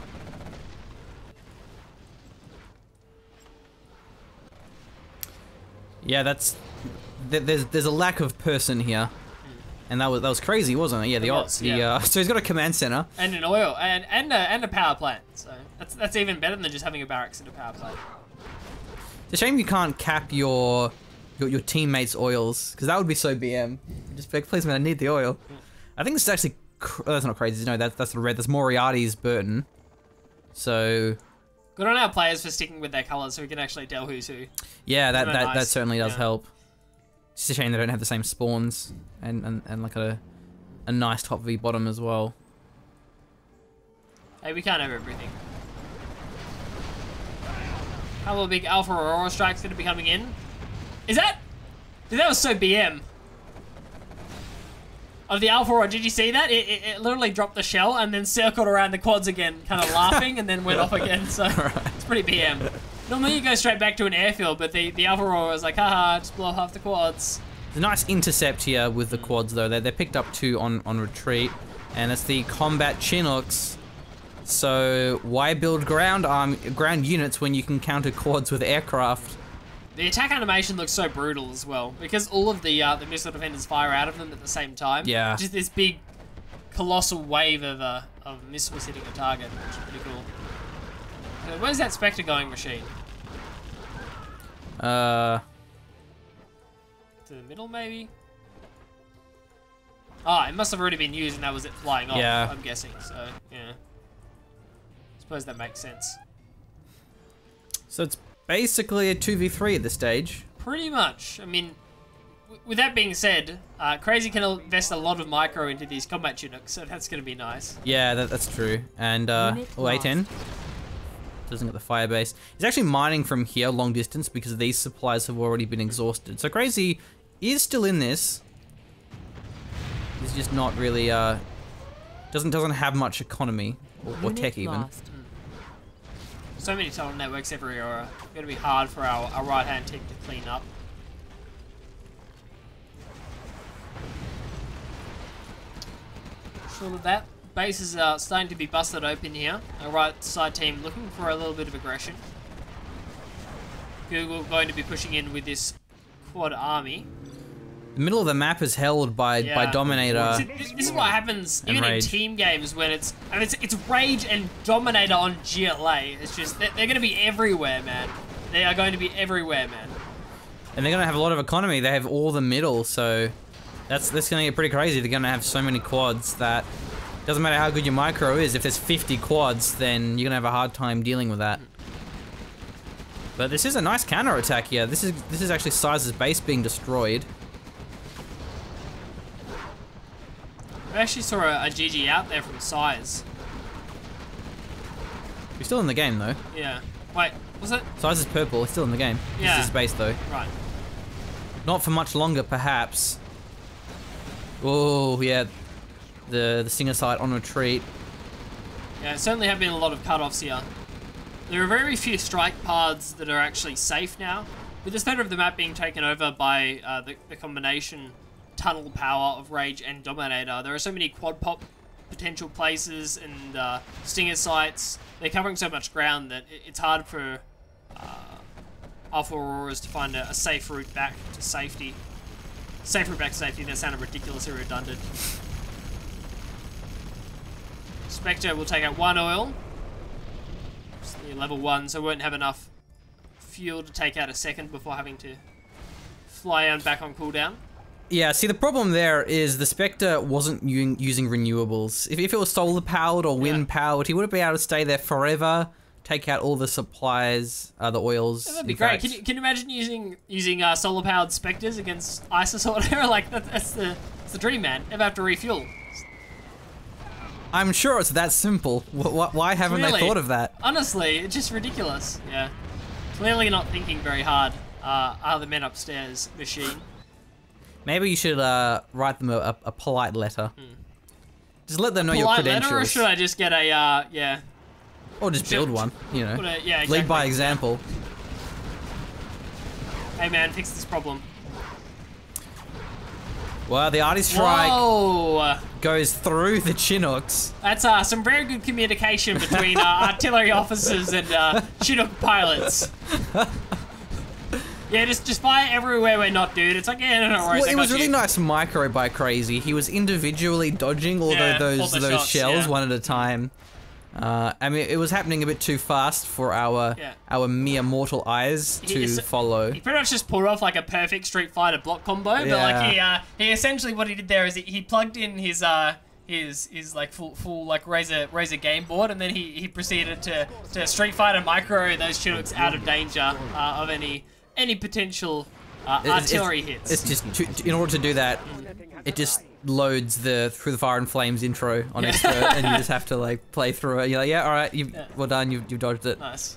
Yeah, there's a lack of person here, and that was Crazy, wasn't it? Yeah, so he's got a command center and an oil and a power plant. So that's even better than just having a barracks and a power plant. It's a shame you can't cap your teammates' oils, because that would be so BM. Just be like, please man, I need the oil. I think this is actually that's not Crazy. No, that's the red. That's Moriarty's Burton. So. Good on our players for sticking with their colours so we can actually tell who's who. Yeah, that certainly does help. It's a shame they don't have the same spawns and like a nice top V bottom as well. Hey, we can't have everything. Couple of big Alpha Aurora strikes going to be coming in. Is that? Dude, that was so BM. Of the Alpha Aurora, did you see that? It literally dropped the shell and then circled around the quads again, kind of laughing, and then went off again, so it's pretty BM. Normally you go straight back to an airfield, but the Alpha Aurora was like, haha, just blow half the quads. There's a nice intercept here with the quads though. They picked up 2 on retreat, and it's the combat Chinooks. So why build ground units when you can counter quads with aircraft? The attack animation looks so brutal as well, because all of the missile defenders fire out of them at the same time. Yeah. Just this big, colossal wave of missiles hitting a target, which is pretty cool. Where's that Spectre going, Machine? To the middle, maybe? Ah, it must have already been used and that was it flying off, Yeah. I'm guessing, so, yeah. Suppose that makes sense. So it's basically a 2v3 at this stage. Pretty much. I mean, with that being said, Crazy can invest a lot of micro into these combat Chinooks, so that's going to be nice. Yeah, that's true. And, A10 doesn't get the fire base. He's actually mining from here long distance because these supplies have already been exhausted. So Crazy is still in this. He's just not really, doesn't have much economy or tech even. So many tunnel networks everywhere are going to be hard for our right-hand team to clean up. Sure of that. Base is starting to be busted open here. Our right side team looking for a little bit of aggression. Google going to be pushing in with this quad army. The middle of the map is held by Dominator. See, this is what happens even in Rage. team games when it's Rage and Dominator on GLA. It's just they're going to be everywhere, man. They are going to be everywhere, man. And they're going to have a lot of economy. They have all the middle, so that's going to get pretty crazy. They're going to have so many quads that doesn't matter how good your micro is. If there's 50 quads, then you're going to have a hard time dealing with that. But this is a nice counter attack here. This is actually Size's base being destroyed. I actually saw a GG out there from Size. He's still in the game though. Yeah. Wait, was it? Size is purple. He's still in the game. Yeah. This is his base though. Right. Not for much longer, perhaps. Oh yeah, the Singer side on retreat. Yeah, certainly have been a lot of cut-offs here. There are very few strike paths that are actually safe now. With the center of the map being taken over by the combination tunnel power of Rage and Dominator, there are so many quad pop potential places and stinger sites. They're covering so much ground that it's hard for Alpha Auroras to find a safe route back to safety. Safe route back to safety, that sounded ridiculously redundant. Spectre will take out 1 oil. It's near level 1, so won't have enough fuel to take out a second before having to fly on back on cooldown. Yeah, see the problem there is the Spectre wasn't using renewables. If it was solar powered or wind powered, he would have been able to stay there forever, take out all the supplies, the oils. Yeah, that'd be great. Can you imagine using solar powered Spectres against ISIS or whatever? Like that's the dream, man. Never have to refuel. I'm sure it's that simple. Why haven't they thought of that? Honestly, it's just ridiculous. Yeah. Clearly not thinking very hard, are the men upstairs, Machine. Maybe you should write them a polite letter. Just let them know your Polite credentials. letter, or should I just get a, yeah. Or just build one, you know. Yeah, exactly. Lead by example. Hey man, fix this problem. Well, the artist strike Whoa! goes through the Chinooks. That's some very good communication between artillery officers and Chinook pilots. Yeah, just fire everywhere we're not, dude. It's like, yeah, no worries. Well, it was really nice micro by Crazy. He was individually dodging all those shots, shells one at a time. I mean, it was happening a bit too fast for our mere mortal eyes to follow. He pretty much just pulled off like a perfect Street Fighter block combo, but like he essentially what he did there is he plugged in his like full like Razer game board, and then he proceeded to Street Fighter micro those Chinooks out of danger of any potential artillery hits. It's just in order to do that, it just loads the Through the Fire and Flames intro on expert, and you just have to like play through it. You're like, yeah, all right, well done, you've dodged it. Nice.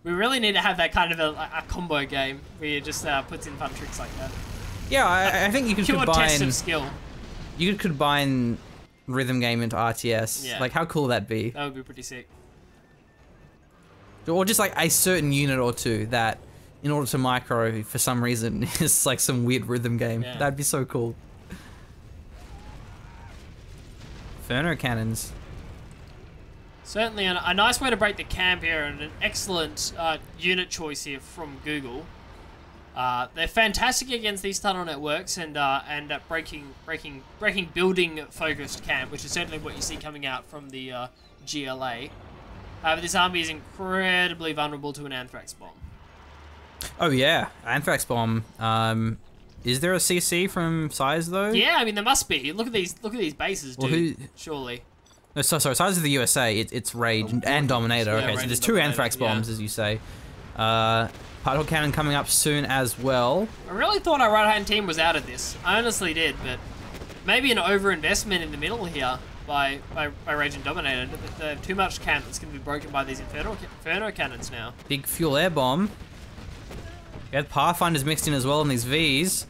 We really need to have that kind of a combo game where you just puts in fun tricks like that. Yeah, I think you could pure combine. Test of skill. You could combine rhythm game into RTS. Yeah. Like, how cool would that be? That would be pretty sick. Or just like a certain unit or two that, in order to micro, for some reason, is like some weird rhythm game. Yeah. That'd be so cool. Inferno cannons. Certainly a nice way to break the camp here, and an excellent unit choice here from Google. They're fantastic against these tunnel networks and at breaking building focused camp, which is certainly what you see coming out from the GLA. However, this army is incredibly vulnerable to an anthrax bomb. Oh yeah, anthrax bomb. Is there a CC from Size though? Yeah, I mean there must be. Look at these bases, dude. Well, surely. No, sorry, Size of the USA. It's Rage and Dominator. Yeah, Okay, Rage so there's and two Dominator, anthrax bombs, yeah. as you say. Particle cannon coming up soon as well. I really thought our right-hand team was out of this. I honestly did, but maybe an over-investment in the middle here by Rage and Dominator. They have too much camp that's going to be broken by these Inferno cannons now. Big fuel air bomb. We had Pathfinders mixed in as well in these Vs.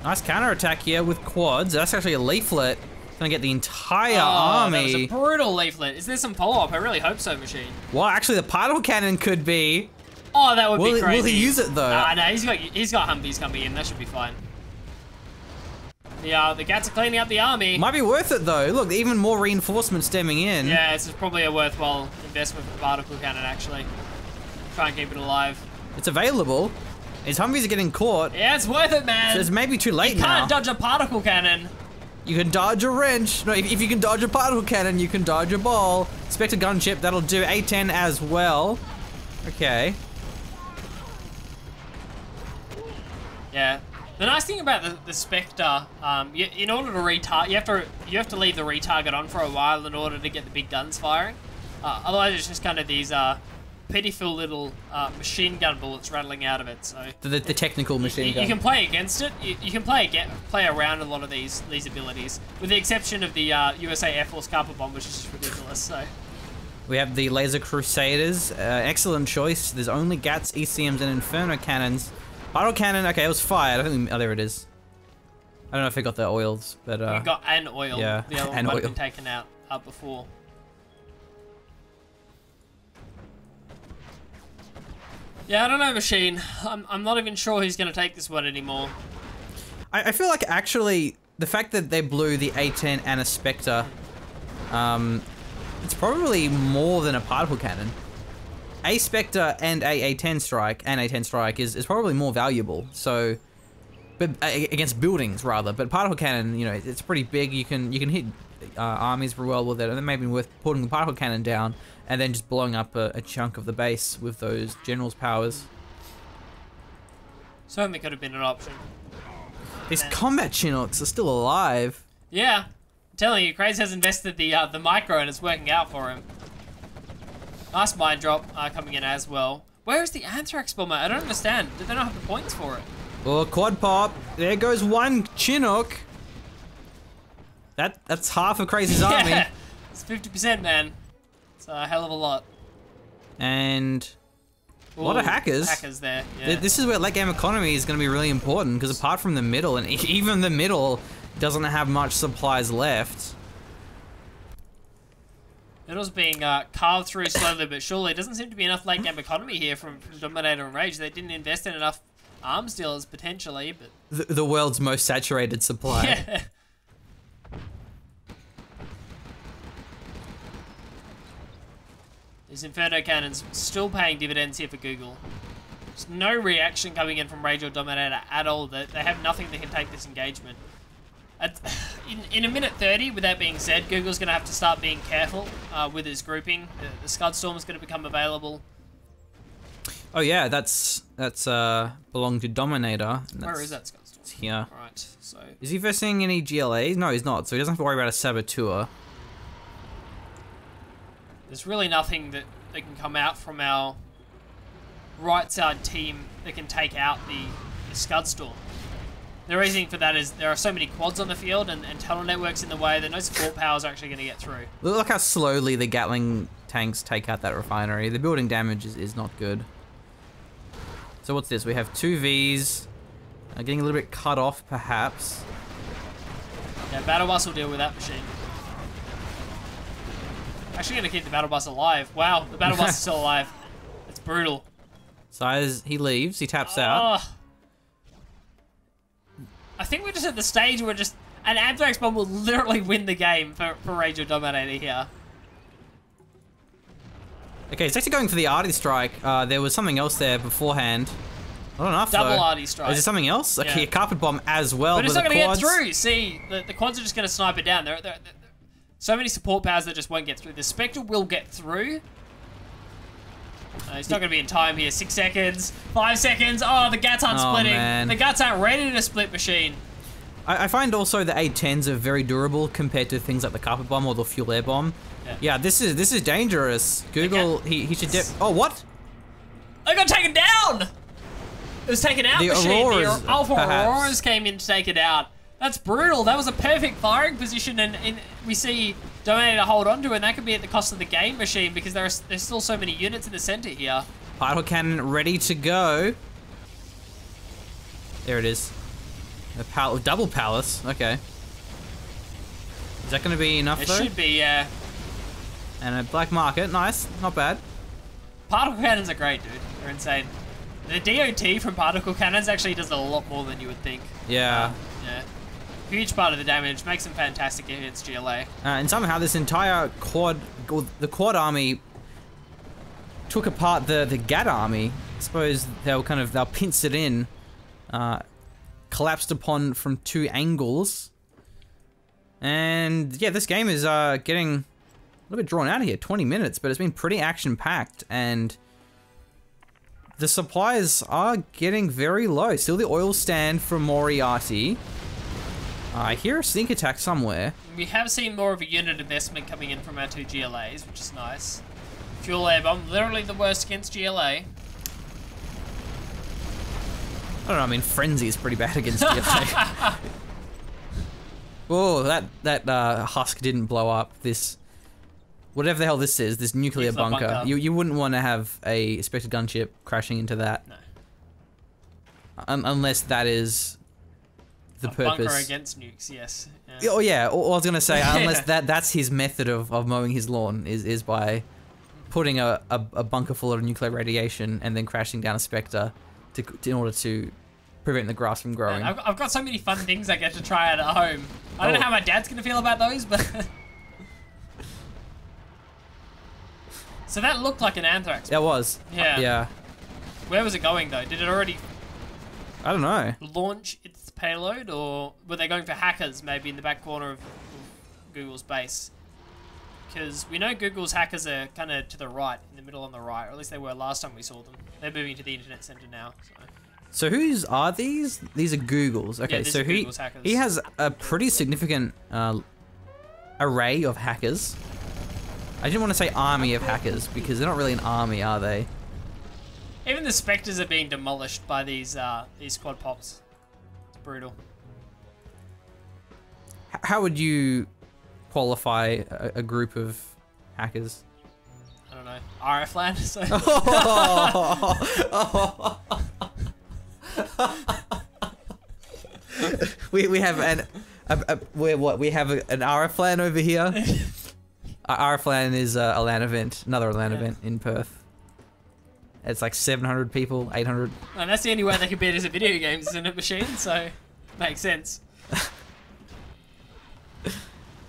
Nice counter-attack here with quads. That's actually a leaflet. Gonna get the entire army. That was a brutal leaflet. Is there some follow-up? I really hope so, Machine. Well, actually, the particle cannon could be. Oh, that would be crazy. Will he use it though? No, he's got Humvees coming in. That should be fine. Yeah, the Gats are cleaning up the army. Might be worth it though. Look, even more reinforcements stemming in. Yeah, this is probably a worthwhile investment for the particle cannon, actually. Try and keep it alive. It's available. His Humvees are getting caught. Yeah, it's worth it, man. So it's maybe too late You now. can't dodge a particle cannon. You can dodge a wrench. No, if you can dodge a particle cannon, you can dodge a ball. Spectre gunship, that'll do A10 as well. Okay. Yeah. The nice thing about the Spectre, in order to retard, you have to leave the retarget on for a while in order to get the big guns firing. Otherwise, it's just kind of these pitiful little machine gun bullets rattling out of it. So The technical machine gun. you can play against it. You can play around a lot of these abilities, with the exception of the USA Air Force Carpet Bomb, which is just ridiculous. So We have the Laser Crusaders. Excellent choice. There's only Gats, ECMs, and Inferno cannons. Particle cannon. Okay, it was fired. I think. Oh, there it is. I don't know if it got the oils, but you got an oil. Yeah, The other an one might have oil. been taken out before. Yeah, I don't know, Machine. I'm not even sure who's going to take this one anymore. I feel like actually the fact that they blew the A10 and a Spectre, it's probably more than a particle cannon. A Spectre and a A10 strike is probably more valuable. So, but against buildings rather. But particle cannon, you know, it's pretty big. You can hit armies very well with it, and it may be worth putting the particle cannon down and then just blowing up a chunk of the base with those generals' powers. Certainly could have been an option. These combat Chinooks are still alive. Yeah, I'm telling you, Craze has invested the micro and it's working out for him. Nice mine drop coming in as well. Where is the Anthrax Bomber? I don't understand. Did they not have the points for it? Oh, quad pop. There goes one Chinook. That's half of Crazy's army. Yeah, it's 50%, man. It's a hell of a lot. And a lot of hackers. Hackers there, yeah. This is where late game economy is going to be really important, because apart from the middle, and even the middle doesn't have much supplies left. Middle's being carved through slowly but surely. Doesn't seem to be enough late game economy here from Dominator and Rage. They didn't invest in enough arms dealers potentially, but The world's most saturated supply. yeah. These Inferno cannons still paying dividends here for Google. There's no reaction coming in from Rage or Dominator at all. They have nothing that can take this engagement. In a minute 30, with that being said, Google's going to have to start being careful with his grouping. The Scud Storm is going to become available. Oh yeah, that's belonged to Dominator. Where is that Scud Storm? It's here. Right, so Is he versing any GLAs? No, he's not. So he doesn't have to worry about a saboteur. there's really nothing that can come out from our right side team that can take out the Scud Storm. The reasoning for that is there are so many quads on the field and tunnel networks in the way that no support powers are actually going to get through. Look how slowly the Gatling tanks take out that refinery. The building damage is not good. So what's this? We have two Vs. Getting a little bit cut off, perhaps. Yeah, Battle Bus will deal with that machine. Actually going to keep the Battle Bus alive. Wow, the Battle Bus is still alive. It's brutal. Size, he leaves. He taps out. Oh. I think we're just at the stage where just an Anthrax Bomb will literally win the game for Rage or Dominator here. Okay, he's actually going for the arty strike. There was something else there beforehand. Not enough, Double though. arty strike. Is there something else? Okay, Yeah. a carpet bomb as well. But it's with not the going to get quads. through. See, the quads are just going to snipe it down. There so many support powers that just won't get through. The Spectre will get through. He's not going to be in time here. 6 seconds. 5 seconds. Oh, the Gats aren't splitting. Man. The Gats aren't ready to split machine. I find also the A10s are very durable compared to things like the carpet bomb or the fuel air bomb. Yeah, this is dangerous. Google, he should oh, what? I got taken down! It was taken out, The machine. Auroras, The Alpha perhaps. Auroras came in to take it out. That's brutal. That was a perfect firing position, and we see Dominator hold on to it, and that could be at the cost of the game machine because there's still so many units in the center here. Particle cannon ready to go. There it is. A double palace. Okay. Is that going to be enough, It though? should be, yeah. And a black market. Nice. Not bad. Particle cannons are great, dude. They're insane. The DOT from particle cannons actually does a lot more than you would think. Yeah. Yeah. Huge part of the damage. Makes them fantastic if it's GLA. And somehow this entire the quad army took apart the GAT army. I suppose they'll pince it in, collapsed upon from 2 angles. And yeah, this game is getting a little bit drawn out here, 20 minutes, but it's been pretty action-packed, and the supplies are getting very low. Still the oil stand from Moriarty. I hear a sneak attack somewhere. We have seen more of a unit investment coming in from our 2 GLAs, which is nice. Fuel air bomb, literally the worst against GLA. I don't know, I mean, Frenzy is pretty bad against GLA. Oh, that husk didn't blow up. This, whatever the hell this is, this nuclear bunker. You wouldn't want to have a Spectre gunship crashing into that. No. Unless that is the purpose. Bunker against nukes, yes. Yeah. Oh yeah, or I was gonna say, unless that's his method of mowing his lawn, is by putting a bunker full of nuclear radiation and then crashing down a Spectre in order to prevent the grass from growing. Man, I've got so many fun things I get to try out at home. I don't know how my dad's gonna feel about those, but... So that looked like an Anthrax. That was. Yeah. Yeah. Where was it going, though? Did it already I don't know. launch its payload, or were they going for hackers, maybe in the back corner of Google's base? Because we know Google's hackers are kind of to the right, in the middle on the right, or at least they were last time we saw them. They're moving to the internet center now. So whose are these? These are Google's. Okay, Yeah, these so are Google's hackers. he has a pretty significant array of hackers. I didn't want to say army of hackers because they're not really an army, are they? Even the Spectres are being demolished by these quad pops. It's brutal. How would you qualify a group of hackers? I don't know. RF land. So. we have an RF LAN over here. RF LAN is a LAN event, another LAN event in Perth. It's like 700 people, 800. And that's the only way they can beat us at video games is in a machine, so makes sense.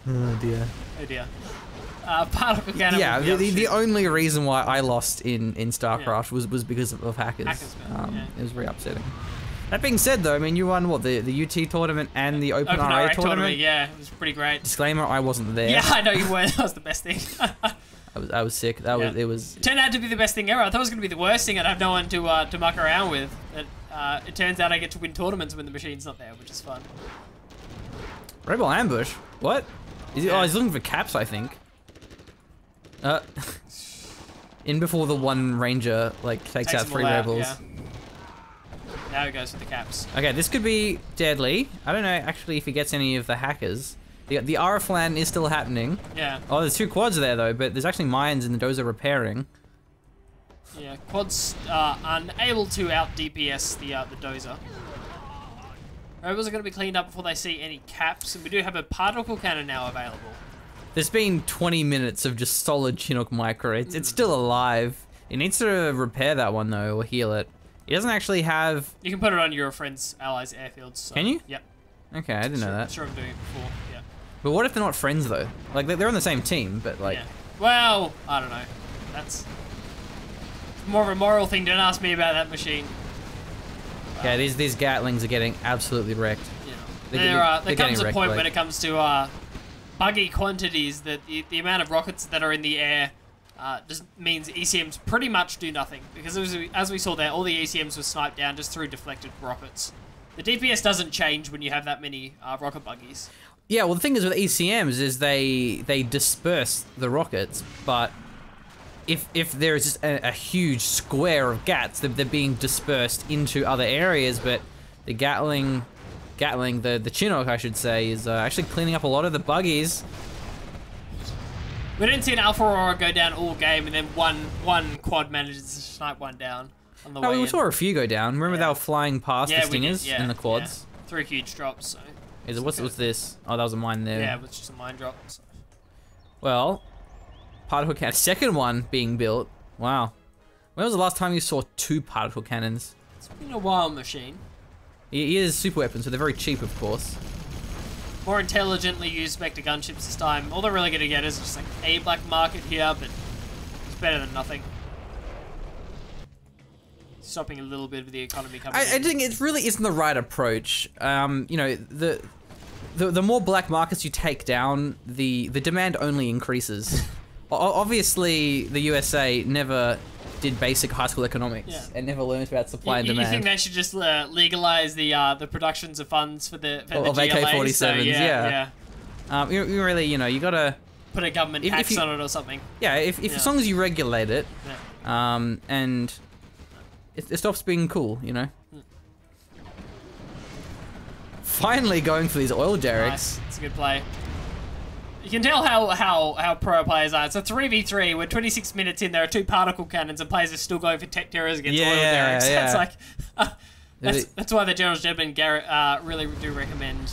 Oh dear. Oh dear. Particle cannon. Yeah, would be the able to only reason why I lost in StarCraft was because of hackers. Hackers, man, yeah. It was very upsetting. That being said, though, I mean, you won what, the UT tournament and the Open RA tournament. Yeah, it was pretty great. Disclaimer: I wasn't there. Yeah, I know you weren't. That was the best thing. I was sick. It was. Turned out to be the best thing ever. I thought it was going to be the worst thing. I'd have no one to muck around with. But it turns out I get to win tournaments when the machine's not there, which is fun. Rebel ambush. What? Is he, Yeah. Oh, he's looking for caps, I think. In before the one ranger takes out them 3 all out, rebels. yeah. Now he goes with the caps. Okay, this could be deadly. I don't know actually if he gets any of the hackers. The RF LAN is still happening. Yeah. Oh, there's 2 quads there though, but there's actually mines in the dozer repairing. Yeah. Quads are unable to out DPS the dozer. Rebels are going to be cleaned up before they see any caps, and we do have a particle cannon now available. There's been 20 minutes of just solid Chinook micro. It's still alive. It needs to repair that one though, or heal it. It doesn't actually have... You can put it on your friend's allies' airfields. So, Can you? Yep. Okay, I didn't know that. Sure, I'm doing it before. Yeah. But what if they're not friends though? Like they're on the same team, but like... Yeah. Well, I don't know. That's more of a moral thing. Don't ask me about that machine. Yeah, these Gatlings are getting absolutely wrecked. Yeah. There comes a point when it comes to buggy quantities that the amount of rockets that are in the air just means ECMs pretty much do nothing. Because as we saw there, all the ECMs were sniped down just through deflected rockets. The DPS doesn't change when you have that many rocket buggies. Yeah, well the thing is with ECMs is they disperse the rockets, but if there is just a huge square of Gats, they're being dispersed into other areas, but the Gatling, the Chinook, I should say, is actually cleaning up a lot of the buggies. We didn't see an Alpha Aurora go down all game, and then one quad manages to snipe one down on the way We in. saw a few go down. Remember they were flying past the Stingers in the quads? Yeah. 3 huge drops, so... What's this? Oh, that was a mine there. Yeah, it was just a mine drop. So. Well, particle cannon. Second one being built. Wow. When was the last time you saw 2 particle cannons? It's been a while, machine. He is super weapons, so they're very cheap, of course. More intelligently used vector gunships this time. All they're really going to get is just like a black market here, but it's better than nothing. Stopping a little bit of the economy coming in. I think it really isn't the right approach. You know, the more black markets you take down, the demand only increases. Obviously, the USA never did basic high school economics and never learned about supply and demand. You think they should just legalize the productions of funds for the of AK-47s? So, yeah. You really, you know, you gotta put a government tax on it or something. Yeah, if as long as you regulate it, and it stops being cool, you know. Finally going for these oil derricks. Nice. It's a good play. You can tell how pro players are. It's a 3v3. We're 26 minutes in. There are 2 particle cannons, and players are still going for tech terrors against oil derricks. Yeah. It's like that's why the General's Gentleman Garrett really do recommend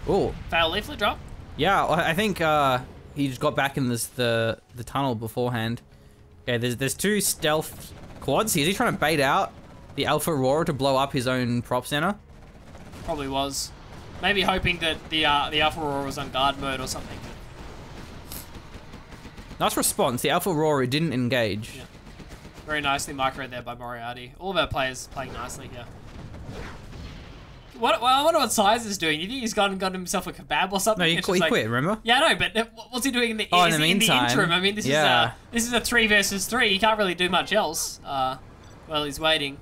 fail leaflet drop. Yeah, I think he just got back in the tunnel beforehand. Okay, there's 2 stealth quads. Is he trying to bait out the Alpha Aurora to blow up his own prop center? Probably was. Maybe hoping that the Alpha Aurora was on guard mode or something. Nice response. The Alpha Aurora didn't engage. Yeah. Very nicely microed there by Moriarty. All of our players playing nicely here. I wonder what Size is doing. You think he's gone and got himself a kebab or something? No, he quit, remember? Yeah, I know, but what's he doing in the meantime? In the interim? I mean, this is a 3 versus 3. He can't really do much else while he's waiting.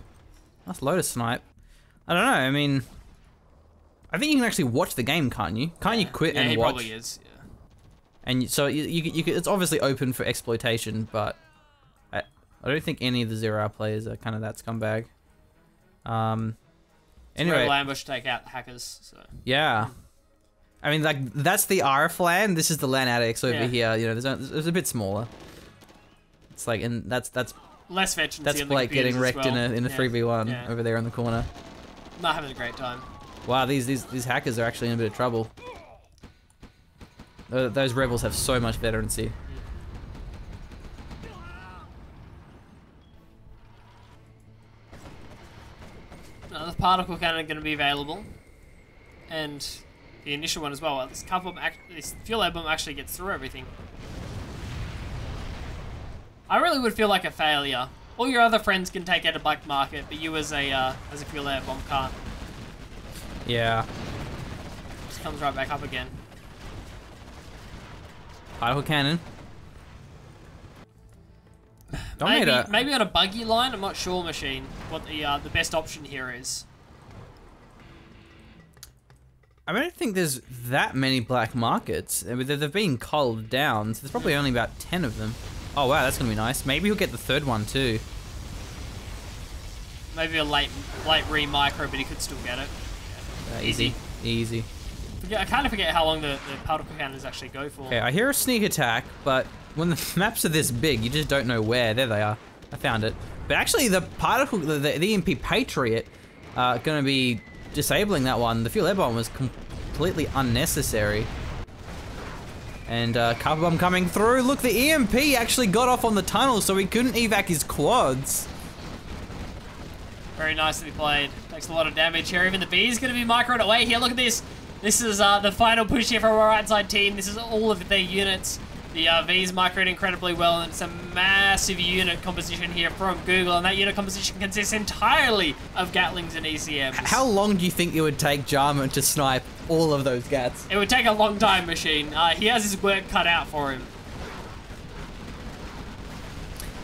That's Lotus Snipe. I don't know, I mean... I think you can actually watch the game, can't you? Can't you quit and watch? Yeah, he probably is. Yeah. And so you it's obviously open for exploitation, but I don't think any of the 0-hour players are kind of that scumbag. Anyway, ambush take out hackers. So. Yeah, I mean, like that's the RF LAN. This is the LAN addicts over here. You know, there's a bit smaller. It's like, and that's less veterans. That's Blake getting wrecked in a 3v1 over there in the corner. Not having a great time. Wow, these hackers are actually in a bit of trouble. Those rebels have so much veterancy. Now, the particle cannon going to be available, and the initial one as well. This fuel air bomb actually gets through everything. I really would feel like a failure. All your other friends can take out a black market, but you as a fuel air bomb can't. Yeah. Just comes right back up again. Particle cannon. Dominator. Maybe on a buggy line. I'm not sure, Machine, what the best option here is. I don't think there's that many black markets. I mean, they've been culled down, so there's probably only about 10 of them. Oh wow, that's gonna be nice. Maybe he'll get the 3rd one too. Maybe a late re-micro, but he could still get it. Easy. I kind of forget how long the particle cannons actually go for. Okay, I hear a sneak attack, but when the maps are this big, you just don't know where. There they are. I found it. But actually, the EMP Patriot, gonna be disabling that one. The fuel air bomb was completely unnecessary. And carpet bomb coming through. Look, the EMP actually got off on the tunnel, so he couldn't evac his quads. Very nicely played. Takes a lot of damage here. Even the B is going to be microed away here. Look at this. This is the final push here from our right side team. This is all of their units. The V's microed incredibly well, and it's a massive unit composition here from Google, and that unit composition consists entirely of Gatlings and ECMs. How long do you think it would take Jarman to snipe all of those Gats? It would take a long time, Machine. He has his work cut out for him.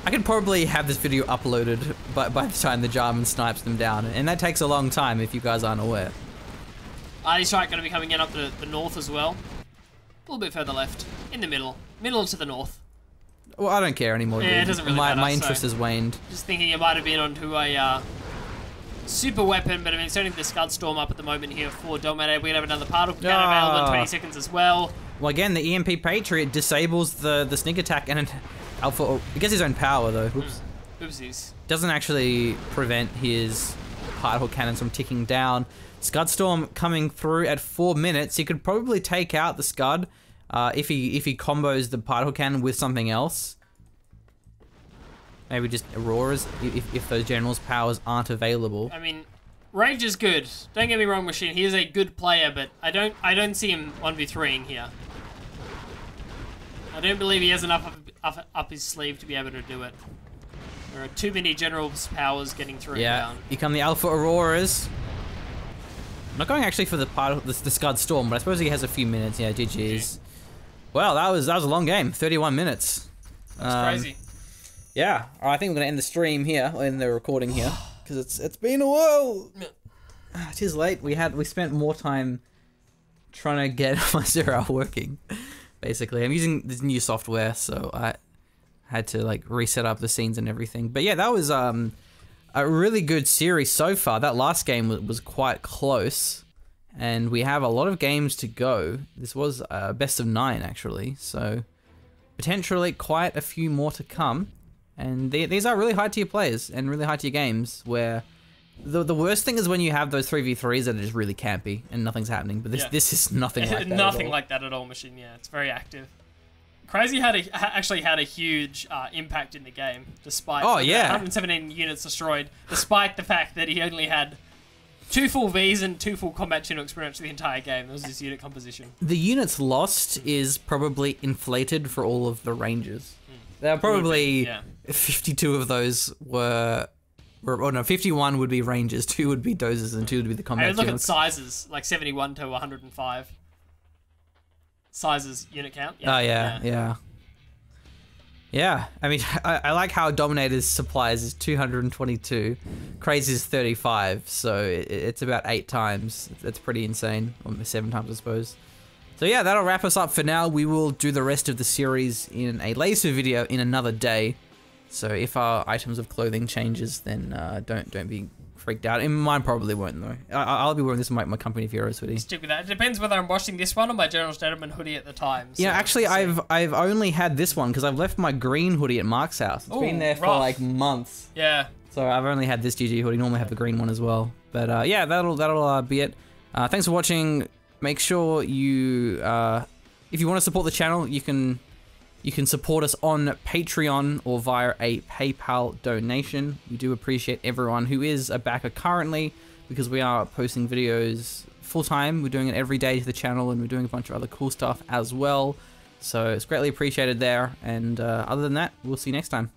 I could probably have this video uploaded by the time the Jarman snipes them down, and that takes a long time if you guys aren't aware. Artie Strike going to be coming in up to the north as well. A little bit further left. In the middle. Middle to the north. Well, I don't care anymore. Yeah, dude. it doesn't really matter. My interest has waned. Just thinking it might have been onto a super weapon, but I mean, certainly the Scud Storm up at the moment here for Dominator. We're going to have another particle cannon available in 20 seconds as well. Well, again, the EMP Patriot disables the sneak attack and Alpha. He gets his own power though. Oops. Oopsies. Doesn't actually prevent his particle cannons from ticking down. Scud Storm coming through at 4 minutes. He could probably take out the Scud if he combos the particle cannon with something else. Maybe just Auroras if those generals' powers aren't available. I mean, Rage is good. Don't get me wrong, Machine. He is a good player, but I don't see him 1v3ing here. I don't believe he has enough up his sleeve to be able to do it. There are too many generals' powers getting through down. Here come the Alpha Auroras. I'm not going actually for the Scud Storm, but I suppose he has a few minutes. Yeah, GG's. Well, that was a long game. 31 minutes. That's crazy. Yeah. All right, I think we're gonna end the stream here, in the recording here, because it's been a while. It is late. We spent more time trying to get my Zero working. Basically, I'm using this new software, so I had to like reset up the scenes and everything. But yeah, that was a really good series so far. That last game was quite close, and we have a lot of games to go. This was best of 9 actually, so potentially quite a few more to come. And these are really high tier players and really high tier games where the worst thing is when you have those 3v3s that are just really campy and nothing's happening. But this is nothing like that. Nothing like that at all, Machine. Yeah, it's very active. Crazy actually had a huge impact in the game, despite 117 units destroyed, despite the fact that he only had 2 full Vs and 2 full combat Chinook experience the entire game. That was his unit composition. The units lost is probably inflated for all of the ranges. There are probably 52 of those were, oh no, 51 would be rangers, 2 would be dozers, and 2 would be the combat. I look at sizes, like 71 to 105. Sizes unit count. Yeah. Oh yeah. I mean, I like how Dominator's supplies is 222, Crazy's 35, so it's about 8 times. That's pretty insane, or 7 times I suppose. So yeah, that'll wrap us up for now. We will do the rest of the series in a later video in another day. So if our items of clothing changes, then don't be freaked out. And mine probably won't though. I'll be wearing this in my Company of Heroes hoodie. Stick with that. It depends whether I'm washing this one or my General Gentleman hoodie at the time. So yeah, actually, I've only had this one because I've left my green hoodie at Mark's house. It's been there for like months. Yeah. So I've only had this GG hoodie. Normally have the green one as well. But yeah, that'll be it. Thanks for watching. Make sure you, if you want to support the channel, you can support us on Patreon or via a PayPal donation. We do appreciate everyone who is a backer currently, because we are posting videos full time. We're doing it every day to the channel, and we're doing a bunch of other cool stuff as well. So it's greatly appreciated there. And other than that, we'll see you next time.